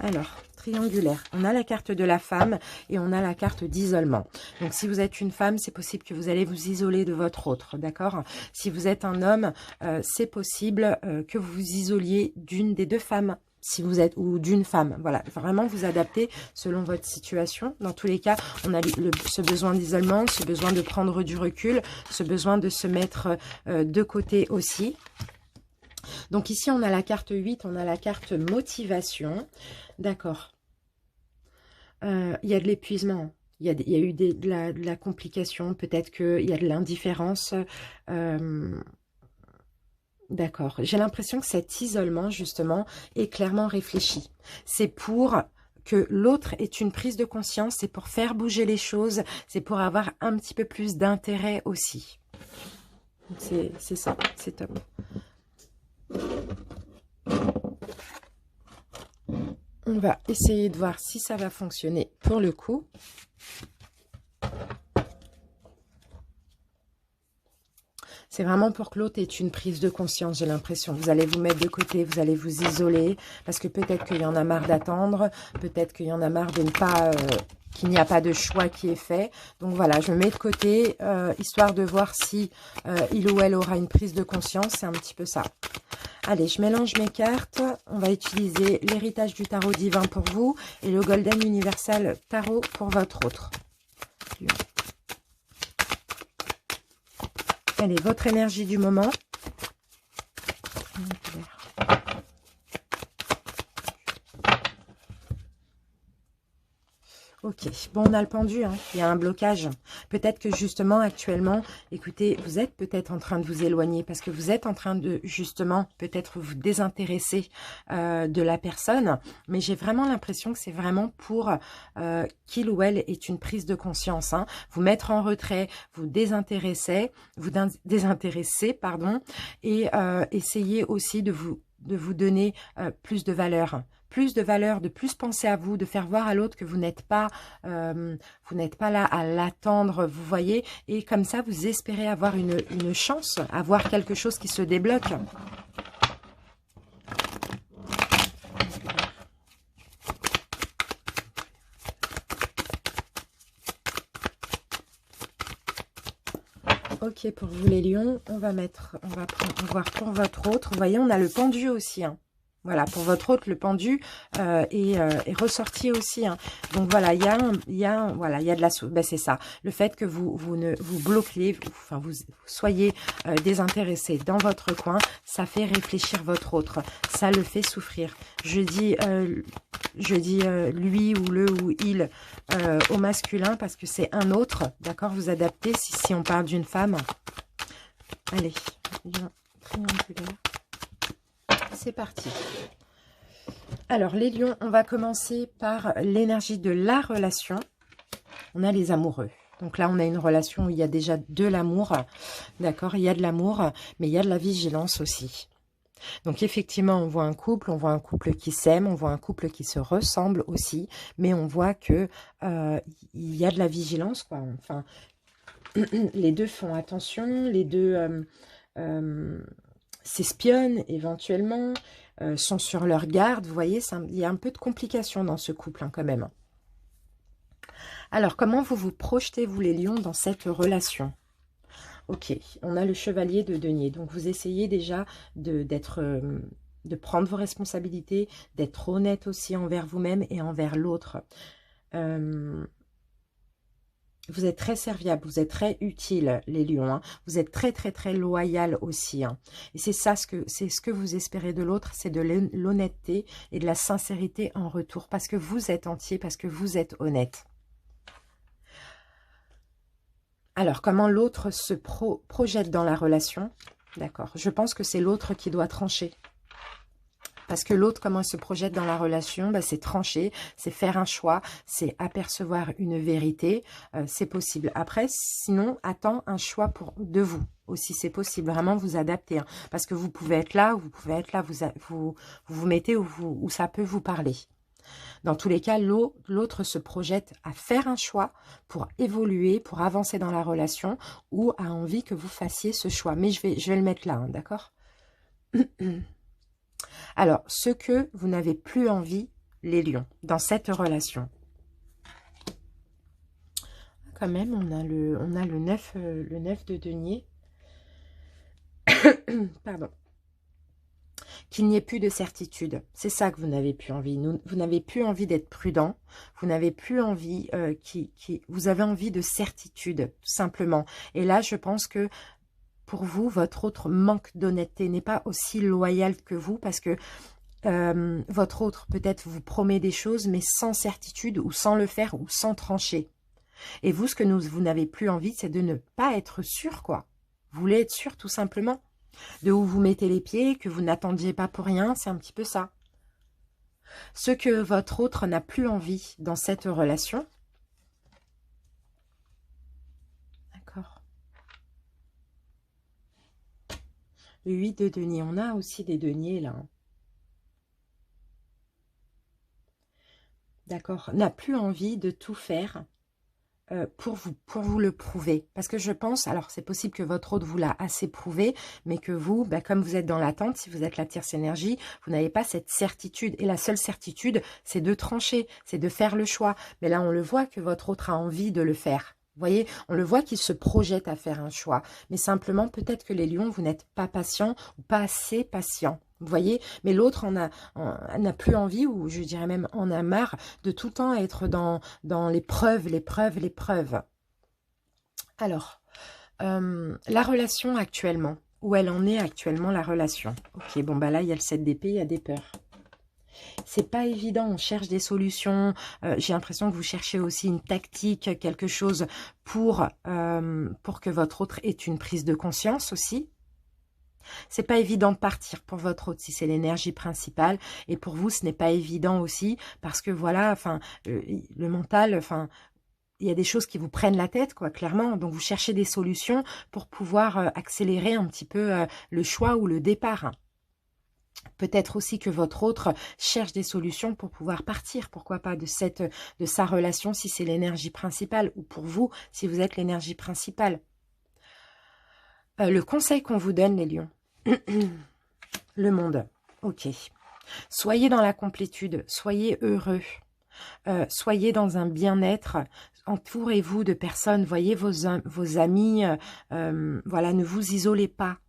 Alors, triangulaire. On a la carte de la femme et on a la carte d'isolement. Donc, si vous êtes une femme, c'est possible que vous allez vous isoler de votre autre, d'accord? Si vous êtes un homme, c'est possible que vous vous isoliez d'une des deux femmes si vous êtes, ou d'une femme. Voilà, vraiment vous adaptez selon votre situation. Dans tous les cas, on a ce besoin d'isolement, ce besoin de prendre du recul, ce besoin de se mettre de côté aussi. Donc ici, on a la carte 8, on a la carte motivation. D'accord. Il y a de l'épuisement. Il y a eu de la complication. Peut-être qu'il y a de l'indifférence. D'accord. J'ai l'impression que cet isolement, justement, est clairement réfléchi. C'est pour que l'autre ait une prise de conscience, c'est pour faire bouger les choses, c'est pour avoir un petit peu plus d'intérêt aussi. C'est ça, c'est top. On va essayer de voir si ça va fonctionner pour le coup. C'est vraiment pour que l'autre ait une prise de conscience, j'ai l'impression. Vous allez vous mettre de côté, vous allez vous isoler, parce que peut-être qu'il y en a marre d'attendre, peut-être qu'il y en a marre de ne pas... qu'il n'y a pas de choix qui est fait. Donc voilà, je me mets de côté, histoire de voir si il ou elle aura une prise de conscience. C'est un petit peu ça. Allez, je mélange mes cartes. On va utiliser l'héritage du tarot divin pour vous et le Golden Universal Tarot pour votre autre. Allez, votre énergie du moment. Ok, bon, on a le pendu, hein. Il y a un blocage. Peut-être que justement, actuellement, écoutez, vous êtes peut-être en train de vous éloigner parce que vous êtes en train de, justement, peut-être vous désintéresser de la personne. Mais j'ai vraiment l'impression que c'est vraiment pour qu'il ou elle ait une prise de conscience, hein. Vous mettre en retrait, vous désintéresser, pardon, et essayer aussi de vous donner plus de valeur. Plus de valeur, de plus penser à vous, de faire voir à l'autre que vous n'êtes pas là à l'attendre, vous voyez, et comme ça vous espérez avoir une chance, avoir quelque chose qui se débloque. Ok, pour vous les lions, on va voir pour votre autre. Vous voyez, on a le pendu aussi, hein. Voilà, pour votre autre, le pendu est ressorti aussi, hein. Donc voilà, il y a de la... Ben c'est ça, le fait que vous bloquiez, enfin vous soyez désintéressé dans votre coin, ça fait réfléchir votre autre, ça le fait souffrir. Je dis lui ou le ou il au masculin parce que c'est un autre, d'accord? Vous adaptez si on parle d'une femme. Allez, triangulaire. C'est parti. Alors, les lions, on va commencer par l'énergie de la relation. On a les amoureux. Donc là, on a une relation où il y a déjà de l'amour. D'accord, il y a de l'amour, mais il y a de la vigilance aussi. Donc effectivement, on voit un couple qui s'aime, on voit un couple qui se ressemble aussi, mais on voit que il y a de la vigilance, quoi. Enfin, les deux font attention, les deux... s'espionnent éventuellement, sont sur leur garde, vous voyez, il y a un peu de complications dans ce couple, hein, quand même. Alors, comment vous vous projetez, vous les lions, dans cette relation? Ok, on a le chevalier de denier, donc vous essayez déjà de prendre vos responsabilités, d'être honnête aussi envers vous-même et envers l'autre. Vous êtes très serviable, vous êtes très utile, les lions, hein. Vous êtes très, très, très loyal aussi, hein. Et c'est ça, c'est ce que vous espérez de l'autre, c'est de l'honnêteté et de la sincérité en retour. Parce que vous êtes entier, parce que vous êtes honnête. Alors, comment l'autre se projette dans la relation? D'accord. Je pense que c'est l'autre qui doit trancher. Parce que l'autre, comment il se projette dans la relation, ben, c'est trancher, c'est faire un choix, c'est apercevoir une vérité, c'est possible. Après, sinon, attends un choix de vous aussi, c'est possible. Vraiment, vous adapter, hein, parce que vous pouvez être là, vous pouvez être là, vous mettez où ça peut vous parler. Dans tous les cas, l'autre se projette à faire un choix pour évoluer, pour avancer dans la relation, ou a envie que vous fassiez ce choix. Mais je vais le mettre là, hein, d'accord? Alors, ce que vous n'avez plus envie, les lions, dans cette relation. Quand même, on a le 9 de denier. Pardon. qu'il n'y ait plus de certitude. C'est ça que vous n'avez plus envie. Vous n'avez plus envie d'être prudent. Vous n'avez plus envie, vous avez envie de certitude, tout simplement. Et là, je pense que pour vous, votre autre manque d'honnêteté n'est pas aussi loyal que vous parce que votre autre peut-être vous promet des choses mais sans certitude ou sans le faire ou sans trancher. Et vous, ce que vous n'avez plus envie, c'est de ne pas être sûr, quoi. Vous voulez être sûr, tout simplement. De où vous mettez les pieds, que vous n'attendiez pas pour rien, c'est un petit peu ça. Ce que votre autre n'a plus envie dans cette relation. D'accord. Le 8 de denier, on a aussi des deniers là. D'accord, n'a plus envie de tout faire pour vous le prouver. Parce que je pense, alors c'est possible que votre autre vous l'a assez prouvé, mais que vous, comme vous êtes dans l'attente, si vous êtes la tierce énergie, vous n'avez pas cette certitude. Et la seule certitude, c'est de trancher, c'est de faire le choix. Mais là, on le voit que votre autre a envie de le faire. Vous voyez, on le voit qu'il se projette à faire un choix. Mais simplement, peut-être que les lions, vous n'êtes pas patient ou pas assez patient. Vous voyez, mais l'autre n'a plus envie, ou je dirais même en a marre, de tout le temps être dans les preuves. Alors, la relation actuellement, où elle en est actuellement, la relation. Ok, bon, là, il y a le 7 d'épée, il y a des peurs. C'est pas évident, on cherche des solutions. J'ai l'impression que vous cherchez aussi une tactique, quelque chose pour que votre autre ait une prise de conscience aussi. C'est pas évident de partir pour votre autre si c'est l'énergie principale, et pour vous ce n'est pas évident aussi parce que voilà, enfin le mental, enfin il y a des choses qui vous prennent la tête, quoi, clairement. Donc vous cherchez des solutions pour pouvoir accélérer un petit peu le choix ou le départ. Peut-être aussi que votre autre cherche des solutions pour pouvoir partir, pourquoi pas, de sa relation si c'est l'énergie principale, ou pour vous si vous êtes l'énergie principale. Le conseil qu'on vous donne, les lions, le monde, ok. Soyez dans la complétude, soyez heureux, soyez dans un bien-être, entourez-vous de personnes, voyez vos amis, voilà, ne vous isolez pas.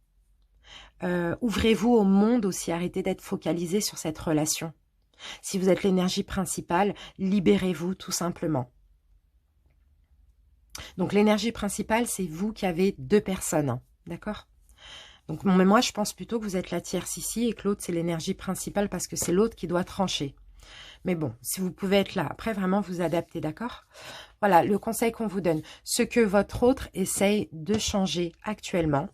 Ouvrez-vous au monde aussi, arrêtez d'être focalisé sur cette relation. Si vous êtes l'énergie principale, libérez-vous tout simplement. Donc l'énergie principale, c'est vous qui avez deux personnes, d'accord ? Donc mais moi, je pense plutôt que vous êtes la tierce ici et que l'autre, c'est l'énergie principale parce que c'est l'autre qui doit trancher. Mais bon, si vous pouvez être là, après vraiment vous adapter, d'accord? Voilà, le conseil qu'on vous donne. Ce que votre autre essaye de changer actuellement.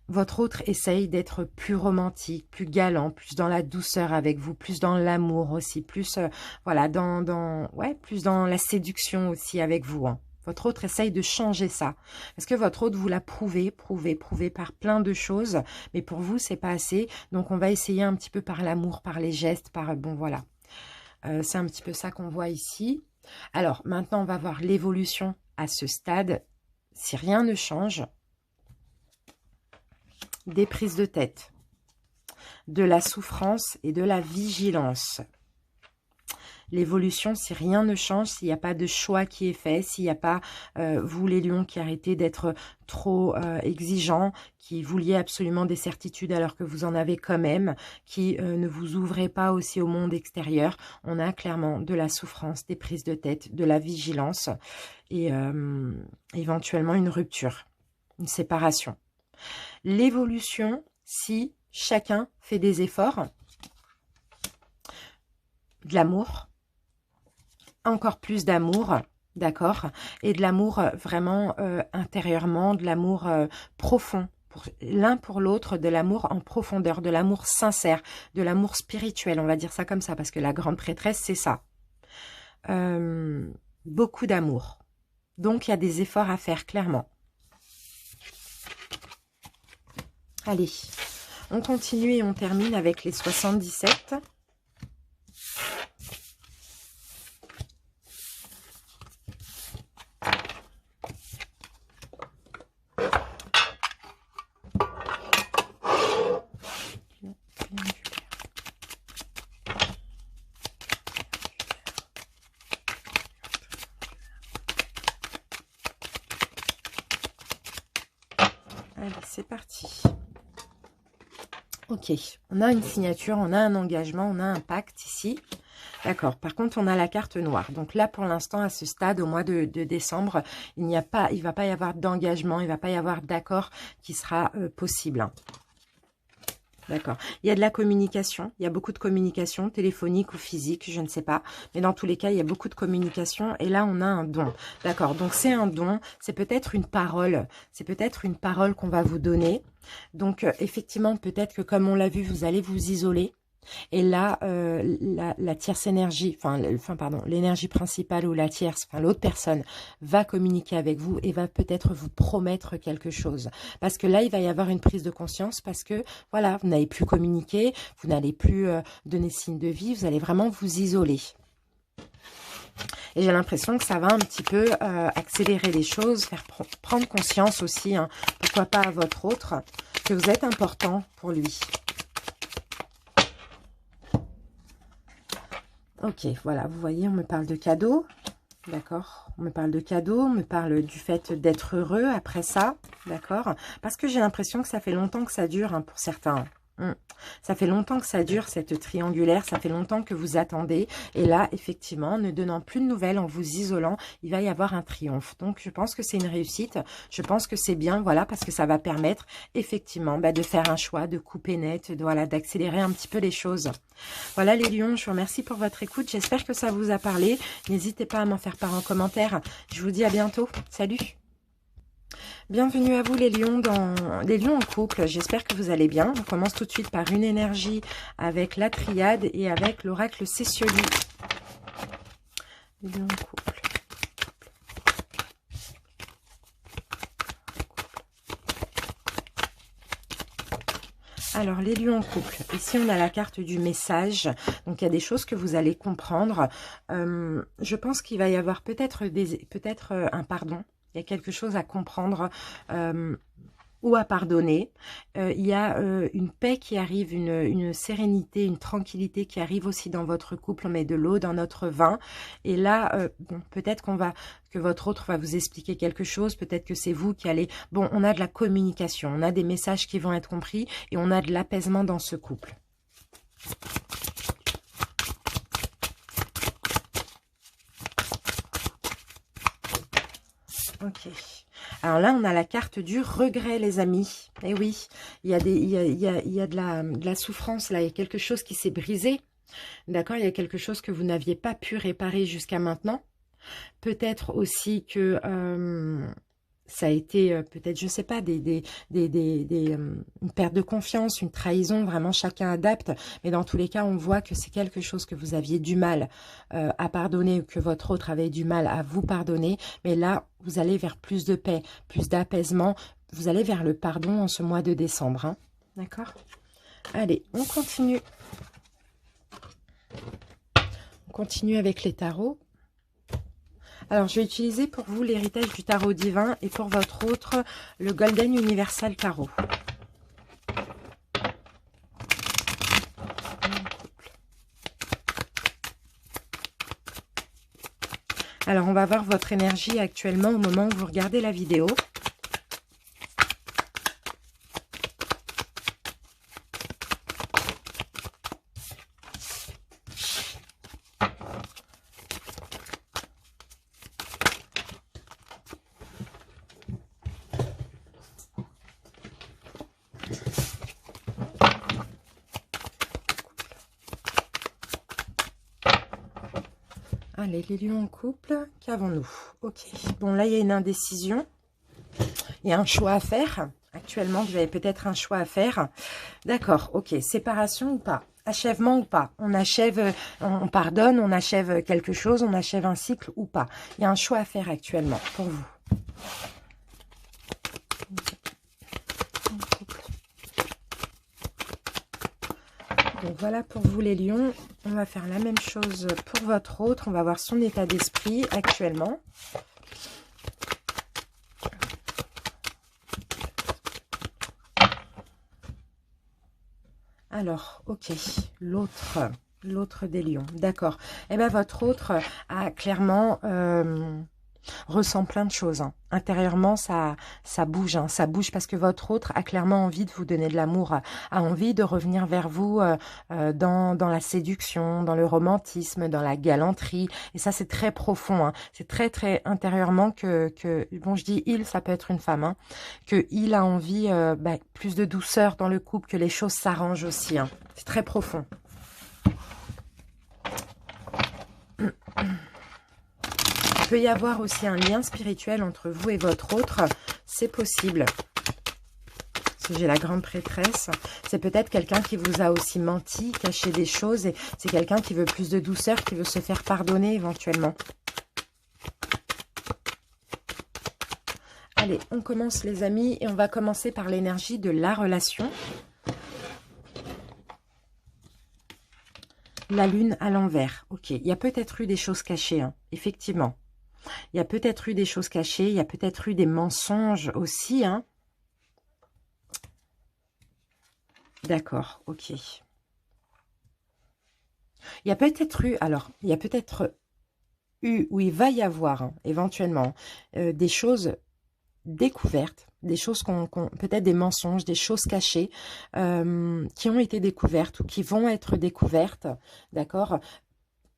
Votre autre essaye d'être plus romantique, plus galant, plus dans la douceur avec vous, plus dans l'amour aussi, plus voilà, plus dans la séduction aussi avec vous. Hein. Votre autre essaye de changer ça. Parce que votre autre vous l'a prouvé par plein de choses. Mais pour vous, c'est pas assez. Donc, on va essayer un petit peu par l'amour, par les gestes, par... Bon, voilà. C'est un petit peu ça qu'on voit ici. Alors, maintenant, on va voir l'évolution à ce stade. Si rien ne change, des prises de tête, de la souffrance et de la vigilance. L'évolution, si rien ne change, s'il n'y a pas de choix qui est fait, s'il n'y a pas, vous les lions, qui arrêtez d'être trop exigeants, qui vouliez absolument des certitudes alors que vous en avez quand même, qui ne vous ouvrez pas aussi au monde extérieur, on a clairement de la souffrance, des prises de tête, de la vigilance et éventuellement une rupture, une séparation. L'évolution, si chacun fait des efforts, de l'amour, encore plus d'amour, d'accord, et de l'amour vraiment intérieurement, de l'amour profond, l'un pour l'autre, de l'amour en profondeur, de l'amour sincère, de l'amour spirituel, on va dire ça comme ça, parce que la grande prêtresse, c'est ça. Beaucoup d'amour. Donc, il y a des efforts à faire, clairement. Allez, on continue et on termine avec les 77. Allez, c'est parti. Ok, on a une signature, on a un engagement, on a un pacte ici. D'accord, par contre, on a la carte noire. Donc là, pour l'instant, à ce stade, au mois de décembre, il ne va pas y avoir d'engagement, il ne va pas y avoir d'accord qui sera possible. D'accord. Il y a de la communication, il y a beaucoup de communication, téléphonique ou physique, je ne sais pas. Mais dans tous les cas, il y a beaucoup de communication. Et là, on a un don. D'accord. Donc, c'est un don. C'est peut-être une parole. C'est peut-être une parole qu'on va vous donner. Donc, effectivement, peut-être que comme on l'a vu, vous allez vous isoler. Et là, la tierce énergie, pardon, l'énergie principale ou la tierce, enfin l'autre personne va communiquer avec vous et va peut-être vous promettre quelque chose. Parce que là, il va y avoir une prise de conscience parce que, voilà, vous n'allez plus communiquer, vous n'allez plus donner signe de vie, vous allez vraiment vous isoler. Et j'ai l'impression que ça va un petit peu accélérer les choses, faire prendre conscience aussi, hein, pourquoi pas à votre autre, que vous êtes important pour lui. Ok, voilà, vous voyez, on me parle de cadeaux, d'accord? On me parle de cadeaux, on me parle du fait d'être heureux après ça, d'accord? Parce que j'ai l'impression que ça fait longtemps que ça dure, hein, pour certains. Ça fait longtemps que ça dure, cette triangulaire, ça fait longtemps que vous attendez. Et là, effectivement, ne donnant plus de nouvelles, en vous isolant, il va y avoir un triomphe. Donc, je pense que c'est une réussite. Je pense que c'est bien, voilà, parce que ça va permettre, effectivement, de faire un choix, de couper net, voilà, d'accélérer un petit peu les choses. Voilà les lions, je vous remercie pour votre écoute. J'espère que ça vous a parlé. N'hésitez pas à m'en faire part en commentaire. Je vous dis à bientôt. Salut! Bienvenue à vous les lions en couple, j'espère que vous allez bien. On commence tout de suite par une énergie avec la triade et avec l'oracle Cécioli. Les lions en couple. Alors, les lions en couple. Ici, on a la carte du message. Donc, il y a des choses que vous allez comprendre. Je pense qu'il va y avoir peut-être un pardon. Il y a quelque chose à comprendre ou à pardonner. Il y a une paix qui arrive, une sérénité, une tranquillité qui arrive aussi dans votre couple. On met de l'eau dans notre vin. Et là, bon, peut-être que votre autre va vous expliquer quelque chose. Peut-être que c'est vous qui allez... Bon, on a de la communication, on a des messages qui vont être compris et on a de l'apaisement dans ce couple. Ok. Alors là, on a la carte du regret, les amis. Eh oui, il y a, de la souffrance, là. Il y a quelque chose qui s'est brisé. D'accord? Il y a quelque chose que vous n'aviez pas pu réparer jusqu'à maintenant. Peut-être aussi que ça a été, peut-être, je sais pas, une perte de confiance, une trahison. Vraiment, chacun adapte. Mais dans tous les cas, on voit que c'est quelque chose que vous aviez du mal à pardonner ou que votre autre avait du mal à vous pardonner. Mais là, vous allez vers plus de paix, plus d'apaisement. Vous allez vers le pardon en ce mois de décembre. Hein. D'accord? Allez, on continue. On continue avec les tarots. Alors, je vais utiliser pour vous l'héritage du tarot divin et pour votre autre, le Golden Universal Tarot. Alors, on va voir votre énergie actuellement au moment où vous regardez la vidéo. Allez, les lions en couple, qu'avons-nous? Ok, bon là il y a une indécision, il y a un choix à faire. Actuellement, vous avez peut-être un choix à faire. D'accord, ok, séparation ou pas? Achèvement ou pas? On achève, on pardonne, on achève quelque chose, on achève un cycle ou pas? Il y a un choix à faire actuellement pour vous. Donc voilà pour vous les lions, on va faire la même chose pour votre autre, on va voir son état d'esprit actuellement. Alors, ok, l'autre des lions, d'accord. Eh bien, votre autre a clairement ressent plein de choses. Hein. Intérieurement, ça bouge. Hein. Ça bouge parce que votre autre a clairement envie de vous donner de l'amour, a envie de revenir vers vous dans la séduction, dans le romantisme, dans la galanterie. Et ça, c'est très profond. Hein. C'est très, très intérieurement bon, je dis il, ça peut être une femme, hein, qu'il a envie plus de douceur dans le couple, que les choses s'arrangent aussi. Hein. C'est très profond. Il peut y avoir aussi un lien spirituel entre vous et votre autre. C'est possible. Si j'ai la grande prêtresse, c'est peut-être quelqu'un qui vous a aussi menti, caché des choses. Et c'est quelqu'un qui veut plus de douceur, qui veut se faire pardonner éventuellement. Allez, on commence les amis. Et on va commencer par l'énergie de la relation. La lune à l'envers. Ok, il y a peut-être eu des choses cachées, hein, effectivement. Il y a peut-être eu des choses cachées, il y a peut-être eu des mensonges aussi. Hein. D'accord, ok. Il y a peut-être eu, alors, il y a peut-être eu, ou il va y avoir, hein, éventuellement, des choses découvertes, des choses peut-être des mensonges, des choses cachées qui ont été découvertes ou qui vont être découvertes, d'accord,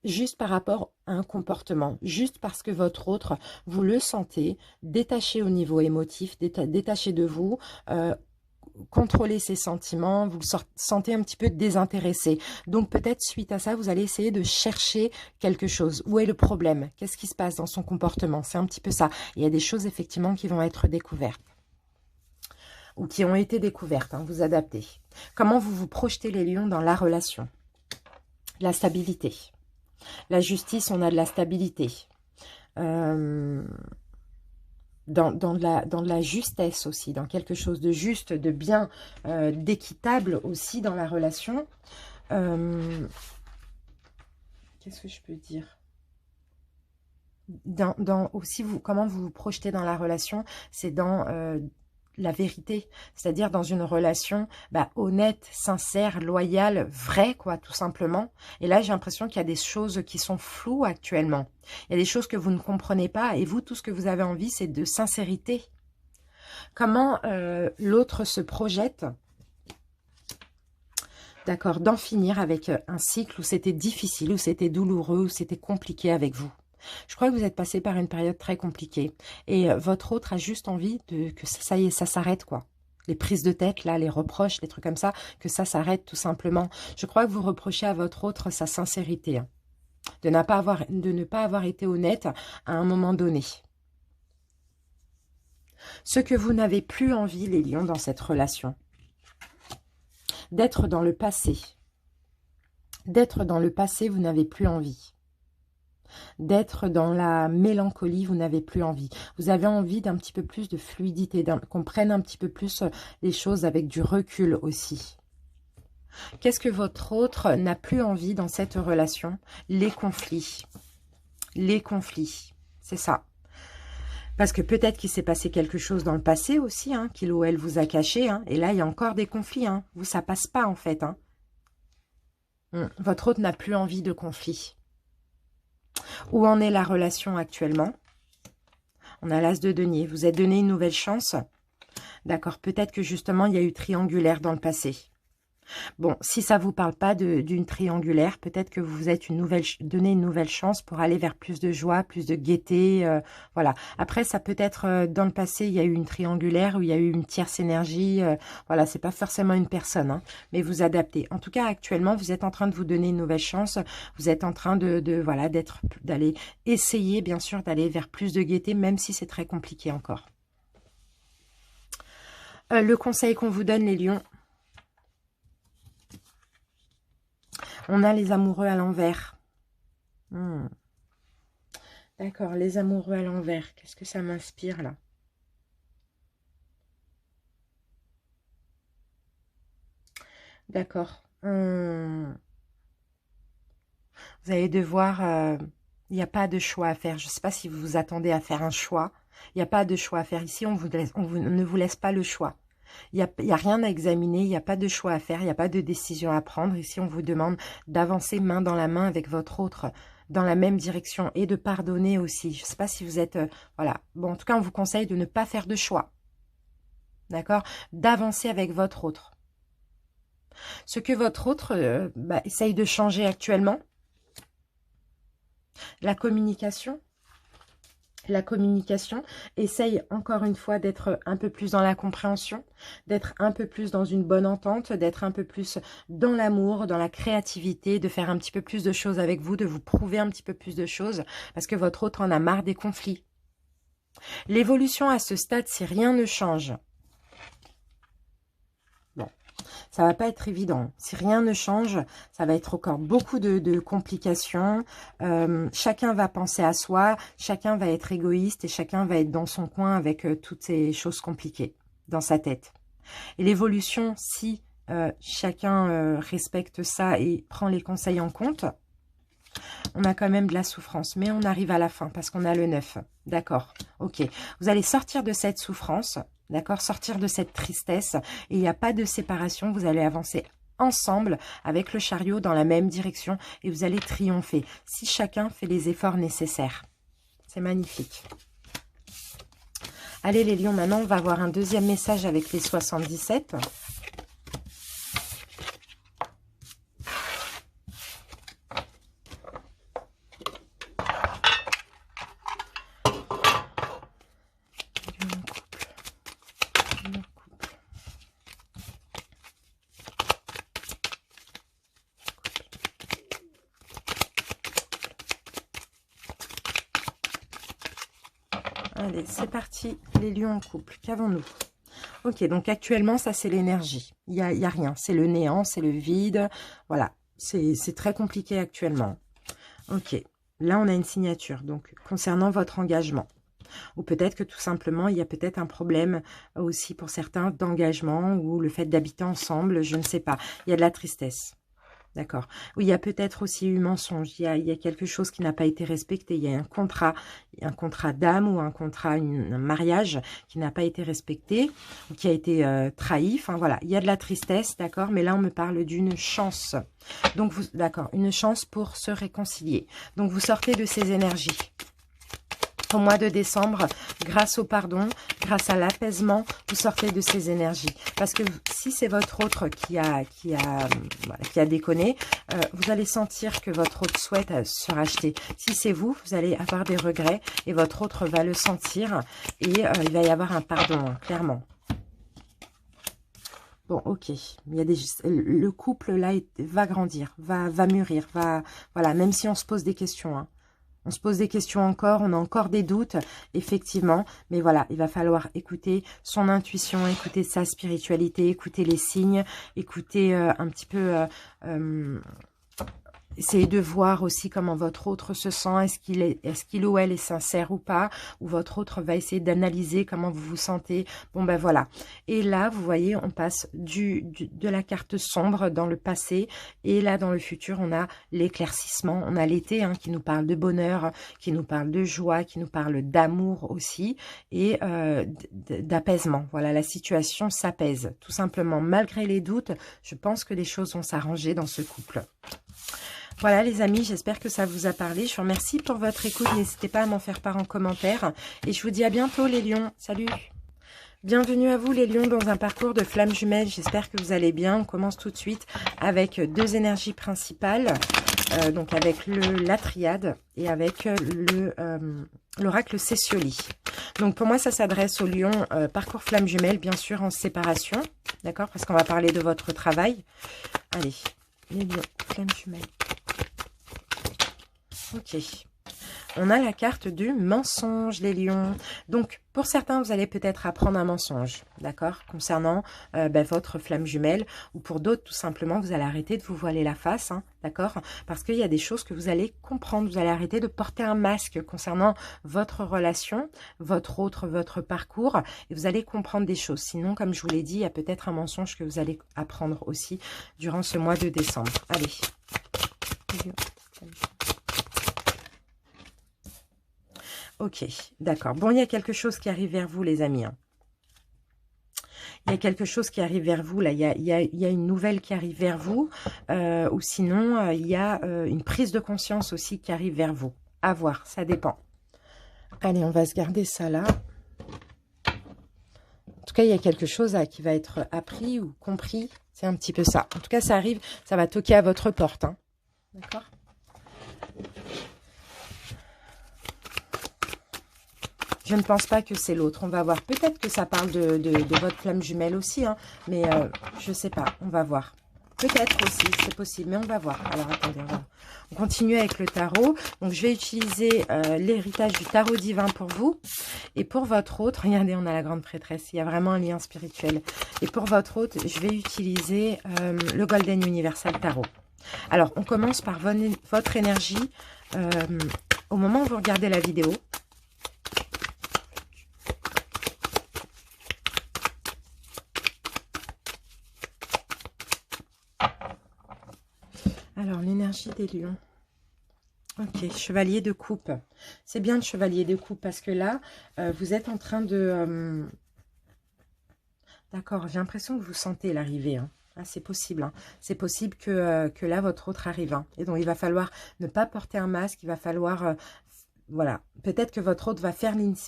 juste par rapport à un comportement, juste parce que votre autre, vous le sentez détaché au niveau émotif, détaché de vous, contrôler ses sentiments, vous le sentez un petit peu désintéressé. Donc peut-être suite à ça, vous allez essayer de chercher quelque chose. Où est le problème? Qu'est-ce qui se passe dans son comportement? C'est un petit peu ça. Il y a des choses effectivement qui vont être découvertes. Ou qui ont été découvertes, hein, vous adaptez. Comment vous vous projetez les lions dans la relation? La stabilité. La justice, on a de la stabilité. Dans de la justesse aussi, dans quelque chose de juste, de bien, d'équitable aussi dans la relation. Qu'est-ce que je peux dire? Aussi, comment vous vous projetez dans la relation, c'est dans la vérité, c'est-à-dire dans une relation honnête, sincère, loyale, vraie, quoi, tout simplement. Et là, j'ai l'impression qu'il y a des choses qui sont floues actuellement. Il y a des choses que vous ne comprenez pas, et vous, tout ce que vous avez envie, c'est de sincérité. Comment l'autre se projette, d'accord, d'en finir avec un cycle où c'était difficile, où c'était douloureux, où c'était compliqué avec vous. Je crois que vous êtes passé par une période très compliquée. Et votre autre a juste envie que ça y est, ça s'arrête, quoi. Les prises de tête, là, les reproches, les trucs comme ça, que ça s'arrête tout simplement. Je crois que vous reprochez à votre autre sa sincérité. Hein, de ne pas avoir été honnête à un moment donné. Ce que vous n'avez plus envie, les lions, dans cette relation. D'être dans le passé. D'être dans le passé, vous n'avez plus envie. D'être dans la mélancolie, vous n'avez plus envie. Vous avez envie d'un petit peu plus de fluidité, qu'on prenne un petit peu plus les choses avec du recul aussi. Qu'est-ce que votre autre n'a plus envie dans cette relation? Les conflits. Les conflits, c'est ça. Parce que peut-être qu'il s'est passé quelque chose dans le passé aussi, hein, qu'il ou elle vous a caché. Hein, et là, il y a encore des conflits. Hein. Vous, ça passe pas en fait. Hein. Votre autre n'a plus envie de conflits. Où en est la relation actuellement? On a l'as de denier. Vous êtes donné une nouvelle chance? D'accord. Peut-être que justement, il y a eu triangulaire dans le passé. Bon, si ça ne vous parle pas d'une triangulaire, peut-être que vous vous êtes donné une nouvelle chance pour aller vers plus de joie, plus de gaieté. Voilà. Après, ça peut être dans le passé, il y a eu une triangulaire ou il y a eu une tierce énergie. Voilà, c'est pas forcément une personne, hein, mais vous adaptez. En tout cas, actuellement, vous êtes en train de vous donner une nouvelle chance. Vous êtes en train d'aller essayer, bien sûr, d'aller vers plus de gaieté, même si c'est très compliqué encore. Le conseil qu'on vous donne, les lions. On a les amoureux à l'envers. D'accord, les amoureux à l'envers. Qu'est-ce que ça m'inspire là? D'accord. Vous allez devoir... il n'y a pas de choix à faire. Je ne sais pas si vous vous attendez à faire un choix. Il n'y a pas de choix à faire. Ici, on ne vous laisse pas le choix. Il n'y a rien à examiner, il n'y a pas de choix à faire, il n'y a pas de décision à prendre. Ici, on vous demande d'avancer main dans la main avec votre autre. dans la même direction et de pardonner aussi. Je ne sais pas si vous êtes... voilà. Bon, en tout cas, on vous conseille de ne pas faire de choix. D'accord? D'avancer avec votre autre. Ce que votre autre essaye de changer actuellement, la communication, essaye encore une fois d'être un peu plus dans la compréhension, d'être un peu plus dans une bonne entente, d'être un peu plus dans l'amour, dans la créativité, de faire un petit peu plus de choses avec vous, de vous prouver un petit peu plus de choses, parce que votre autre en a marre des conflits. L'évolution à ce stade, si rien ne change, bon, ça va pas être évident. Si rien ne change, ça va être encore beaucoup de complications. Chacun va penser à soi, chacun va être égoïste et chacun va être dans son coin avec toutes ces choses compliquées dans sa tête. Et l'évolution, si chacun respecte ça et prend les conseils en compte, on a quand même de la souffrance, mais on arrive à la fin parce qu'on a le 9. D'accord, ok. Vous allez sortir de cette souffrance, d'accord, sortir de cette tristesse, et il n'y a pas de séparation, vous allez avancer ensemble avec le chariot dans la même direction et vous allez triompher si chacun fait les efforts nécessaires. C'est magnifique. Allez les lions, maintenant on va avoir un deuxième message avec les 77. Allez, c'est parti, les lions en couple. Qu'avons-nous? Ok, donc actuellement, ça c'est l'énergie. Il y a rien, c'est le néant, c'est le vide. Voilà, c'est très compliqué actuellement. Ok, là on a une signature, donc concernant votre engagement. Ou peut-être que tout simplement, il y a peut-être un problème aussi pour certains d'engagement ou le fait d'habiter ensemble, je ne sais pas. Il y a de la tristesse. D'accord. Oui, il y a peut-être aussi eu mensonge. Il y a quelque chose qui n'a pas été respecté. Il y a un contrat d'âme ou un contrat, un mariage qui n'a pas été respecté, ou qui a été trahi. Enfin voilà, il y a de la tristesse, d'accord. Mais là, on me parle d'une chance. Donc, d'accord, une chance pour se réconcilier. Donc, vous sortez de ces énergies. Au mois de décembre, grâce au pardon, grâce à l'apaisement, vous sortez de ces énergies. Parce que si c'est votre autre qui a déconné, vous allez sentir que votre autre souhaite se racheter. Si c'est vous, vous allez avoir des regrets et votre autre va le sentir et il va y avoir un pardon, hein, clairement. Bon, ok. Il y a le couple là va grandir, va mûrir, voilà. Même si on se pose des questions, hein. On se pose des questions encore, on a encore des doutes, effectivement. Mais voilà, il va falloir écouter son intuition, écouter sa spiritualité, écouter les signes, écouter un petit peu... essayez de voir aussi comment votre autre se sent. Est-ce qu'il ou elle est sincère ou pas? Ou votre autre va essayer d'analyser comment vous vous sentez. Bon, ben voilà. Et là, vous voyez, on passe de la carte sombre dans le passé. Et là, dans le futur, on a l'éclaircissement. On a l'été hein, qui nous parle de bonheur, qui nous parle de joie, qui nous parle d'amour aussi. Et d'apaisement. Voilà, la situation s'apaise. Tout simplement, malgré les doutes, je pense que les choses vont s'arranger dans ce couple. Voilà les amis, j'espère que ça vous a parlé. Je vous remercie pour votre écoute. N'hésitez pas à m'en faire part en commentaire. Et je vous dis à bientôt les lions. Salut! Bienvenue à vous les lions dans un parcours de flammes jumelles. J'espère que vous allez bien. On commence tout de suite avec deux énergies principales. Donc avec la triade et avec l'oracle Cécioli. Donc pour moi ça s'adresse aux lions parcours flammes jumelles, bien sûr en séparation. D'accord? Parce qu'on va parler de votre travail. Allez, les lions, flammes jumelles. Ok. On a la carte du mensonge, les lions. Donc, pour certains, vous allez peut-être apprendre un mensonge, d'accord, concernant votre flamme jumelle. Ou pour d'autres, tout simplement, vous allez arrêter de vous voiler la face, hein, d'accord. Parce qu'il y a des choses que vous allez comprendre. Vous allez arrêter de porter un masque concernant votre relation, votre parcours. Et vous allez comprendre des choses. Sinon, comme je vous l'ai dit, il y a peut-être un mensonge que vous allez apprendre aussi durant ce mois de décembre. Allez. Ok, d'accord. Bon, il y a quelque chose qui arrive vers vous, les amis. Hein. Il y a quelque chose qui arrive vers vous, là. Il y a une nouvelle qui arrive vers vous. Ou sinon, il y a une prise de conscience aussi qui arrive vers vous. À voir, ça dépend. Allez, on va se garder ça là. En tout cas, il y a quelque chose là, qui va être appris ou compris. C'est un petit peu ça. En tout cas, ça arrive, ça va toquer à votre porte. Hein. D'accord ? Je ne pense pas que c'est l'autre. On va voir. Peut-être que ça parle de votre flamme jumelle aussi. Hein, mais je ne sais pas. On va voir. Peut-être aussi. C'est possible. Mais on va voir. Alors, attendez. On continue avec le tarot. Donc, je vais utiliser l'héritage du tarot divin pour vous. Et pour votre autre, regardez, on a la grande prêtresse. Il y a vraiment un lien spirituel. Et pour votre autre, je vais utiliser le Golden Universal Tarot. Alors, on commence par votre énergie au moment où vous regardez la vidéo. Alors, l'énergie des lions. Ok, chevalier de coupe. C'est bien le chevalier de coupe parce que là, vous êtes en train de... D'accord, j'ai l'impression que vous sentez l'arrivée. Hein. Ah, c'est possible. Hein. C'est possible que là, votre autre arrive. Hein. Et donc, il va falloir ne pas porter un masque. Il va falloir... voilà, peut-être que votre autre va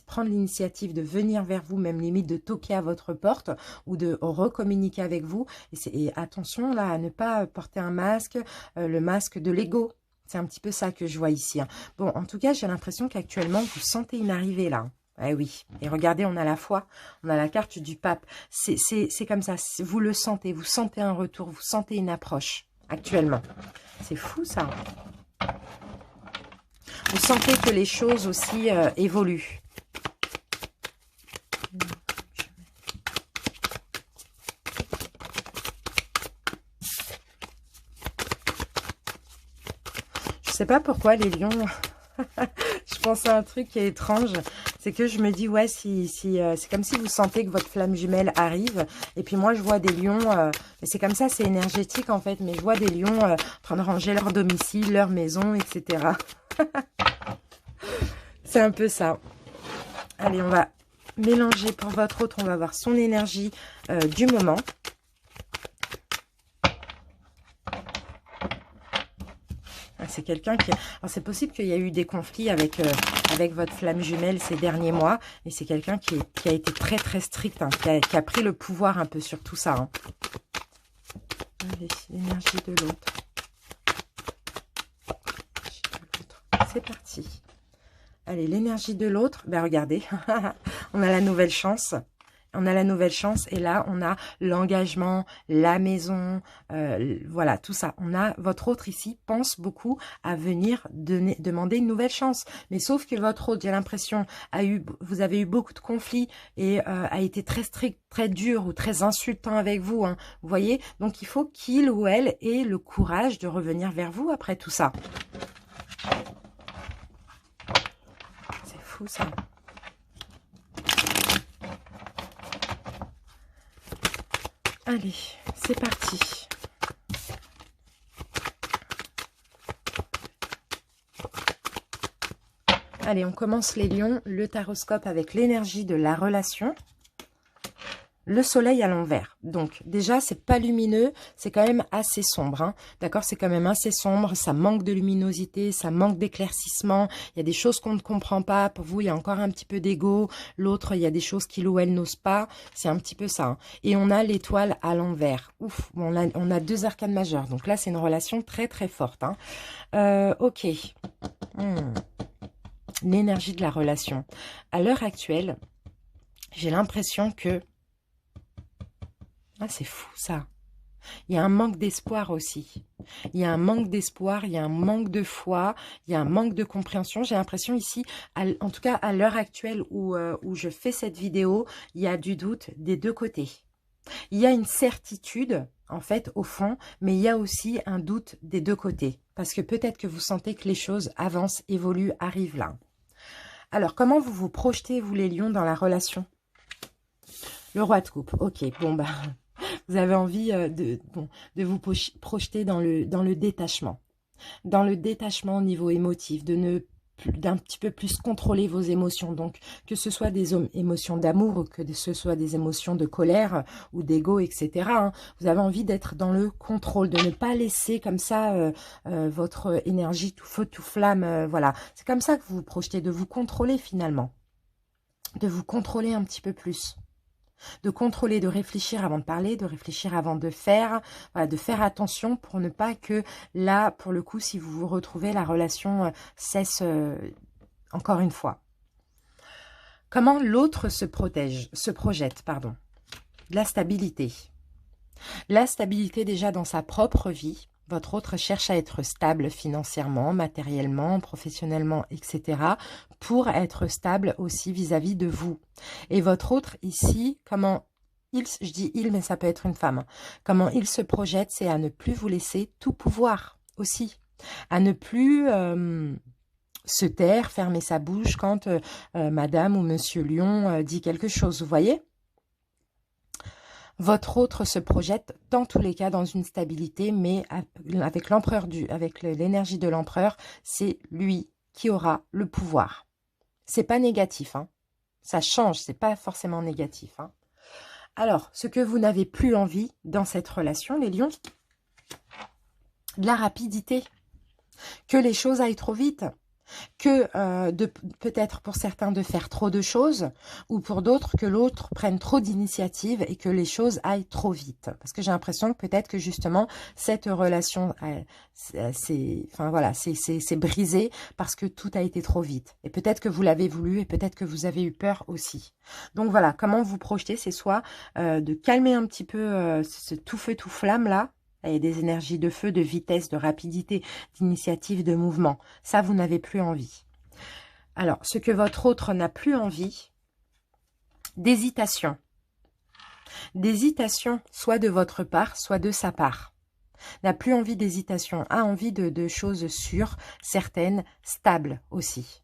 prendre l'initiative de venir vers vous, même limite de toquer à votre porte ou de recommuniquer avec vous. Et attention là à ne pas porter un masque, le masque de l'ego. C'est un petit peu ça que je vois ici. Hein. Bon, en tout cas, j'ai l'impression qu'actuellement, vous sentez une arrivée là. Eh oui, et regardez, on a la foi, on a la carte du pape. C'est comme ça, vous le sentez, vous sentez un retour, vous sentez une approche actuellement. C'est fou ça. Vous sentez que les choses aussi évoluent. Je sais pas pourquoi les lions... je pense à un truc qui est étrange. C'est que je me dis, ouais, c'est comme si vous sentez que votre flamme jumelle arrive. Et puis moi, je vois des lions... c'est comme ça, c'est énergétique en fait. Mais je vois des lions en train de ranger leur domicile, leur maison, etc. C'est un peu ça. Allez, on va mélanger pour votre autre. On va voir son énergie du moment. C'est quelqu'un qui... Alors, c'est possible qu'il y a eu des conflits avec votre flamme jumelle ces derniers mois. Et c'est quelqu'un qui a été très, très strict. Hein, qui a pris le pouvoir un peu sur tout ça. Hein. Allez, l'énergie de l'autre. C'est parti. Allez, l'énergie de l'autre, ben regardez, on a la nouvelle chance. On a la nouvelle chance et là, on a l'engagement, la maison, voilà, tout ça. On a, votre autre ici pense beaucoup à venir demander une nouvelle chance. Mais sauf que votre autre, j'ai l'impression, vous avez eu beaucoup de conflits et a été très strict, très dur ou très insultant avec vous. Hein, vous voyez? Donc, il faut qu'il ou elle ait le courage de revenir vers vous après tout ça. C'est fou ça. Allez, c'est parti. Allez, on commence les lions, le taroscope avec l'énergie de la relation. Le soleil à l'envers. Donc, déjà, c'est pas lumineux, c'est quand même assez sombre. Hein. D'accord, c'est quand même assez sombre, ça manque de luminosité, ça manque d'éclaircissement. Il y a des choses qu'on ne comprend pas. Pour vous, il y a encore un petit peu d'ego. L'autre, il y a des choses qu'il ou elle n'ose pas. C'est un petit peu ça. Hein. Et on a l'étoile à l'envers. Ouf, on a deux arcanes majeures. Donc là, c'est une relation très, très forte. Hein. Ok. L'énergie de la relation. À l'heure actuelle, j'ai l'impression que... Ah, c'est fou ça. Il y a un manque d'espoir aussi. Il y a un manque d'espoir, il y a un manque de foi, il y a un manque de compréhension. J'ai l'impression ici, en tout cas à l'heure actuelle où je fais cette vidéo, il y a du doute des deux côtés. Il y a une certitude, en fait, au fond, mais il y a aussi un doute des deux côtés. Parce que peut-être que vous sentez que les choses avancent, évoluent, arrivent là. Alors, comment vous vous projetez, vous les lions, dans la relation? Le roi de coupe, ok, bon bah... Vous avez envie de vous projeter dans le détachement. Dans le détachement au niveau émotif, de ne d'un petit peu plus contrôler vos émotions. Donc, que ce soit des émotions d'amour ou que ce soit des émotions de colère ou d'ego, etc. Hein, vous avez envie d'être dans le contrôle, de ne pas laisser comme ça votre énergie tout feu, tout flamme. Voilà, c'est comme ça que vous vous projetez, de vous contrôler finalement. De vous contrôler un petit peu plus. De contrôler, de réfléchir avant de parler, de réfléchir avant de faire, voilà, de faire attention pour ne pas que là, pour le coup, si vous vous retrouvez, la relation cesse encore une fois. Comment l'autre se projette, pardon. La stabilité. La stabilité déjà dans sa propre vie. Votre autre cherche à être stable financièrement, matériellement, professionnellement, etc. pour être stable aussi vis-à-vis de vous. Et votre autre ici, comment je dis il, mais ça peut être une femme. Comment il se projette, c'est à ne plus vous laisser tout pouvoir aussi. À ne plus se taire, fermer sa bouche quand madame ou monsieur Lion dit quelque chose, vous voyez ? Votre autre se projette dans tous les cas dans une stabilité, mais avec l'énergie de l'empereur, c'est lui qui aura le pouvoir. C'est pas négatif, hein. Ça change, c'est pas forcément négatif, hein. Alors, ce que vous n'avez plus envie dans cette relation, les lions, de la rapidité, que les choses aillent trop vite, que peut-être pour certains de faire trop de choses, ou pour d'autres que l'autre prenne trop d'initiative et que les choses aillent trop vite. Parce que j'ai l'impression que peut-être que justement cette relation c'est brisé parce que tout a été trop vite. Et peut-être que vous l'avez voulu et peut-être que vous avez eu peur aussi. Donc voilà, comment vous projetez, c'est soit de calmer un petit peu ce tout feu tout flamme là, et des énergies de feu, de vitesse, de rapidité, d'initiative, de mouvement. Ça, vous n'avez plus envie. Alors, ce que votre autre n'a plus envie, d'hésitation. D'hésitation, soit de votre part, soit de sa part. N'a plus envie d'hésitation, a envie de choses sûres, certaines, stables aussi.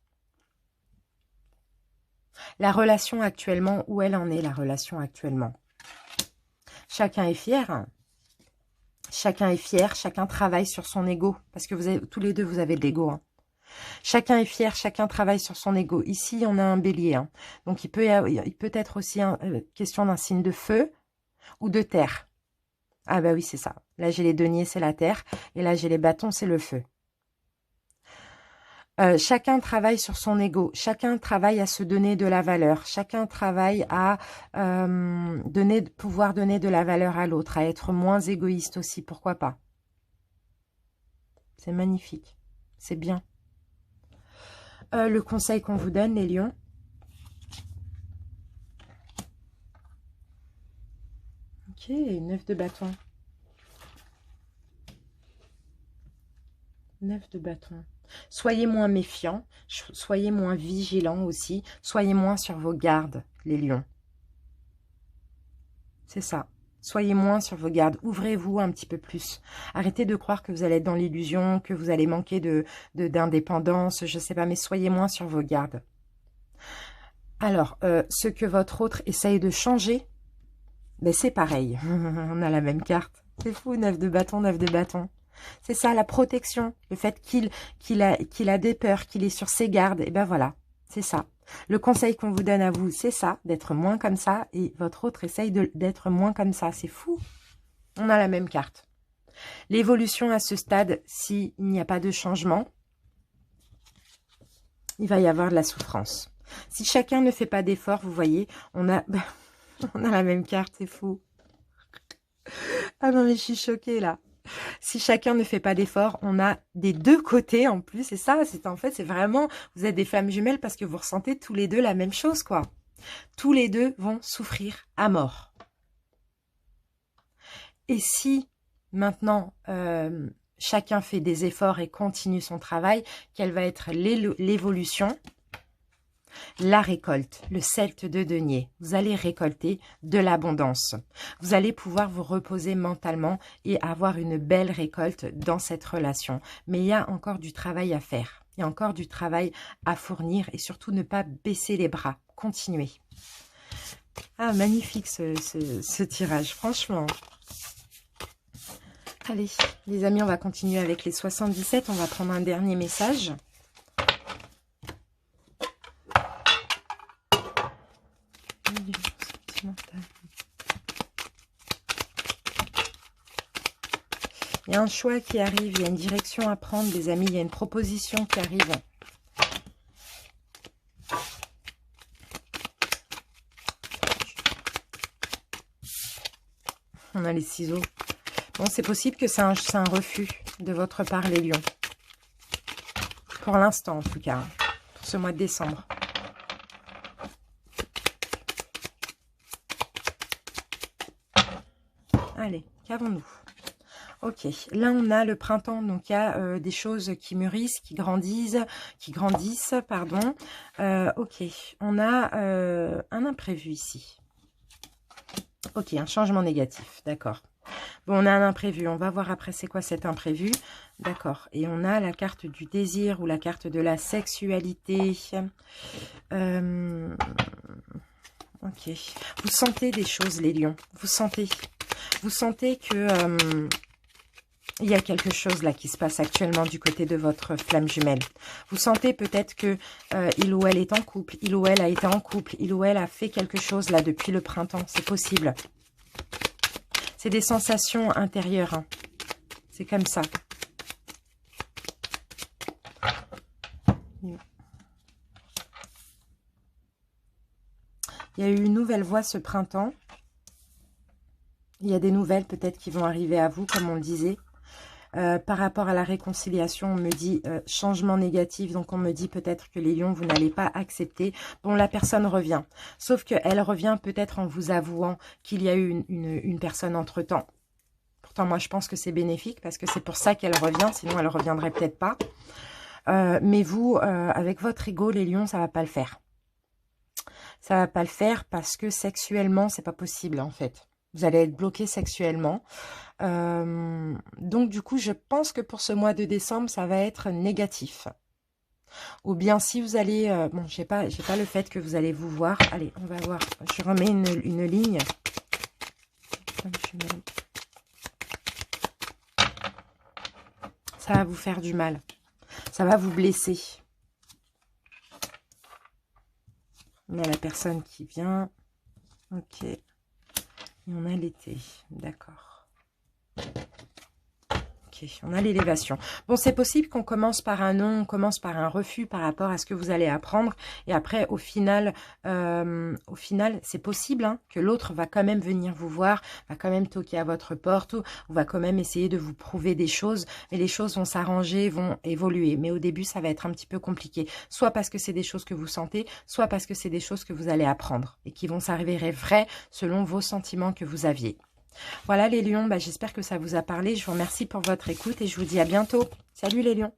La relation actuellement, où elle en est, la relation actuellement? Chacun est fier. Chacun est fier, chacun travaille sur son ego. Parce que vous avez, tous les deux, vous avez de l'ego. Hein. Chacun est fier, chacun travaille sur son ego. Ici, on a un bélier. Hein. Donc, il peut être aussi question d'un signe de feu ou de terre. Ah bah oui, c'est ça. Là, j'ai les deniers, c'est la terre. Et là, j'ai les bâtons, c'est le feu. Chacun travaille sur son ego, chacun travaille à se donner de la valeur, chacun travaille à pouvoir donner de la valeur à l'autre, à être moins égoïste aussi, pourquoi pas. C'est magnifique, c'est bien. Le conseil qu'on vous donne, les lions. Ok, 9 de bâton. 9 de bâton. Soyez moins méfiants, soyez moins vigilants aussi, soyez moins sur vos gardes, les lions. C'est ça. Soyez moins sur vos gardes, ouvrez-vous un petit peu plus. Arrêtez de croire que vous allez être dans l'illusion, que vous allez manquer d'indépendance, je ne sais pas, mais soyez moins sur vos gardes. Alors, ce que votre autre essaye de changer, ben c'est pareil. On a la même carte. C'est fou, 9 de bâton, 9 de bâton. C'est ça, la protection, le fait qu'il a des peurs, qu'il est sur ses gardes, et ben voilà, c'est ça. Le conseil qu'on vous donne à vous, c'est ça, d'être moins comme ça, et votre autre essaye d'être moins comme ça, c'est fou. On a la même carte. L'évolution à ce stade, s'il n'y a pas de changement, il va y avoir de la souffrance. Si chacun ne fait pas d'effort, vous voyez, on a la même carte, c'est fou. Ah non, mais je suis choquée là. Si chacun ne fait pas d'effort, on a des deux côtés en plus. Et ça, c'est vraiment, vous êtes des flammes jumelles parce que vous ressentez tous les deux la même chose, quoi. Tous les deux vont souffrir à mort. Et si maintenant, chacun fait des efforts et continue son travail, quelle va être l'évolution ? La récolte, le celte de denier. Vous allez récolter de l'abondance. Vous allez pouvoir vous reposer mentalement et avoir une belle récolte dans cette relation. Mais il y a encore du travail à faire. Il y a encore du travail à fournir et surtout ne pas baisser les bras. Continuez. Ah, magnifique ce tirage, franchement. Allez, les amis, on va continuer avec les 77. On va prendre un dernier message. Il y a un choix qui arrive, il y a une direction à prendre, les amis. Il y a une proposition qui arrive. On a les ciseaux. Bon, c'est possible que c'est un refus de votre part, les lions. Pour l'instant, en tout cas. Pour ce mois de décembre. Allez, qu'avons-nous? Ok, là on a le printemps, donc il y a des choses qui mûrissent, qui grandissent, pardon. Ok, on a un imprévu ici. Ok, un changement négatif, d'accord. Bon, on a un imprévu, on va voir après c'est quoi cet imprévu. D'accord, et on a la carte du désir ou la carte de la sexualité. Ok, vous sentez des choses les lions, vous sentez que... il y a quelque chose là qui se passe actuellement du côté de votre flamme jumelle. Vous sentez peut-être que il ou elle est en couple, il ou elle a été en couple, il ou elle a fait quelque chose là depuis le printemps. C'est possible. C'est des sensations intérieures. Hein. C'est comme ça. Il y a eu une nouvelle voie ce printemps. Il y a des nouvelles peut-être qui vont arriver à vous, comme on le disait. Par rapport à la réconciliation, on me dit changement négatif, donc on me dit peut-être que les lions, vous n'allez pas accepter. Bon, la personne revient, sauf qu'elle revient peut-être en vous avouant qu'il y a eu une personne entre-temps. Pourtant, moi, je pense que c'est bénéfique, parce que c'est pour ça qu'elle revient, sinon elle ne reviendrait peut-être pas. Mais vous, avec votre ego, les lions, ça ne va pas le faire. Ça ne va pas le faire parce que sexuellement, c'est pas possible, en fait. Vous allez être bloqué sexuellement. Donc, du coup, je pense que pour ce mois de décembre, ça va être négatif. Ou bien, si vous allez... bon, j'ai pas le fait que vous allez vous voir. Allez, on va voir. Je remets une ligne. Ça va vous faire du mal. Ça va vous blesser. On a la personne qui vient. Ok. Et on a l'été. D'accord. Ok, on a l'élévation. Bon, c'est possible qu'on commence par un non, on commence par un refus par rapport à ce que vous allez apprendre. Et après, au final, c'est possible hein, que l'autre va quand même venir vous voir, va quand même toquer à votre porte, ou va quand même essayer de vous prouver des choses. Mais les choses vont s'arranger, vont évoluer. Mais au début, ça va être un petit peu compliqué. Soit parce que c'est des choses que vous sentez, soit parce que c'est des choses que vous allez apprendre. Et qui vont s'avérer vraies selon vos sentiments que vous aviez. Voilà les lions, j'espère que ça vous a parlé. Je vous remercie pour votre écoute et je vous dis à bientôt. Salut les lions.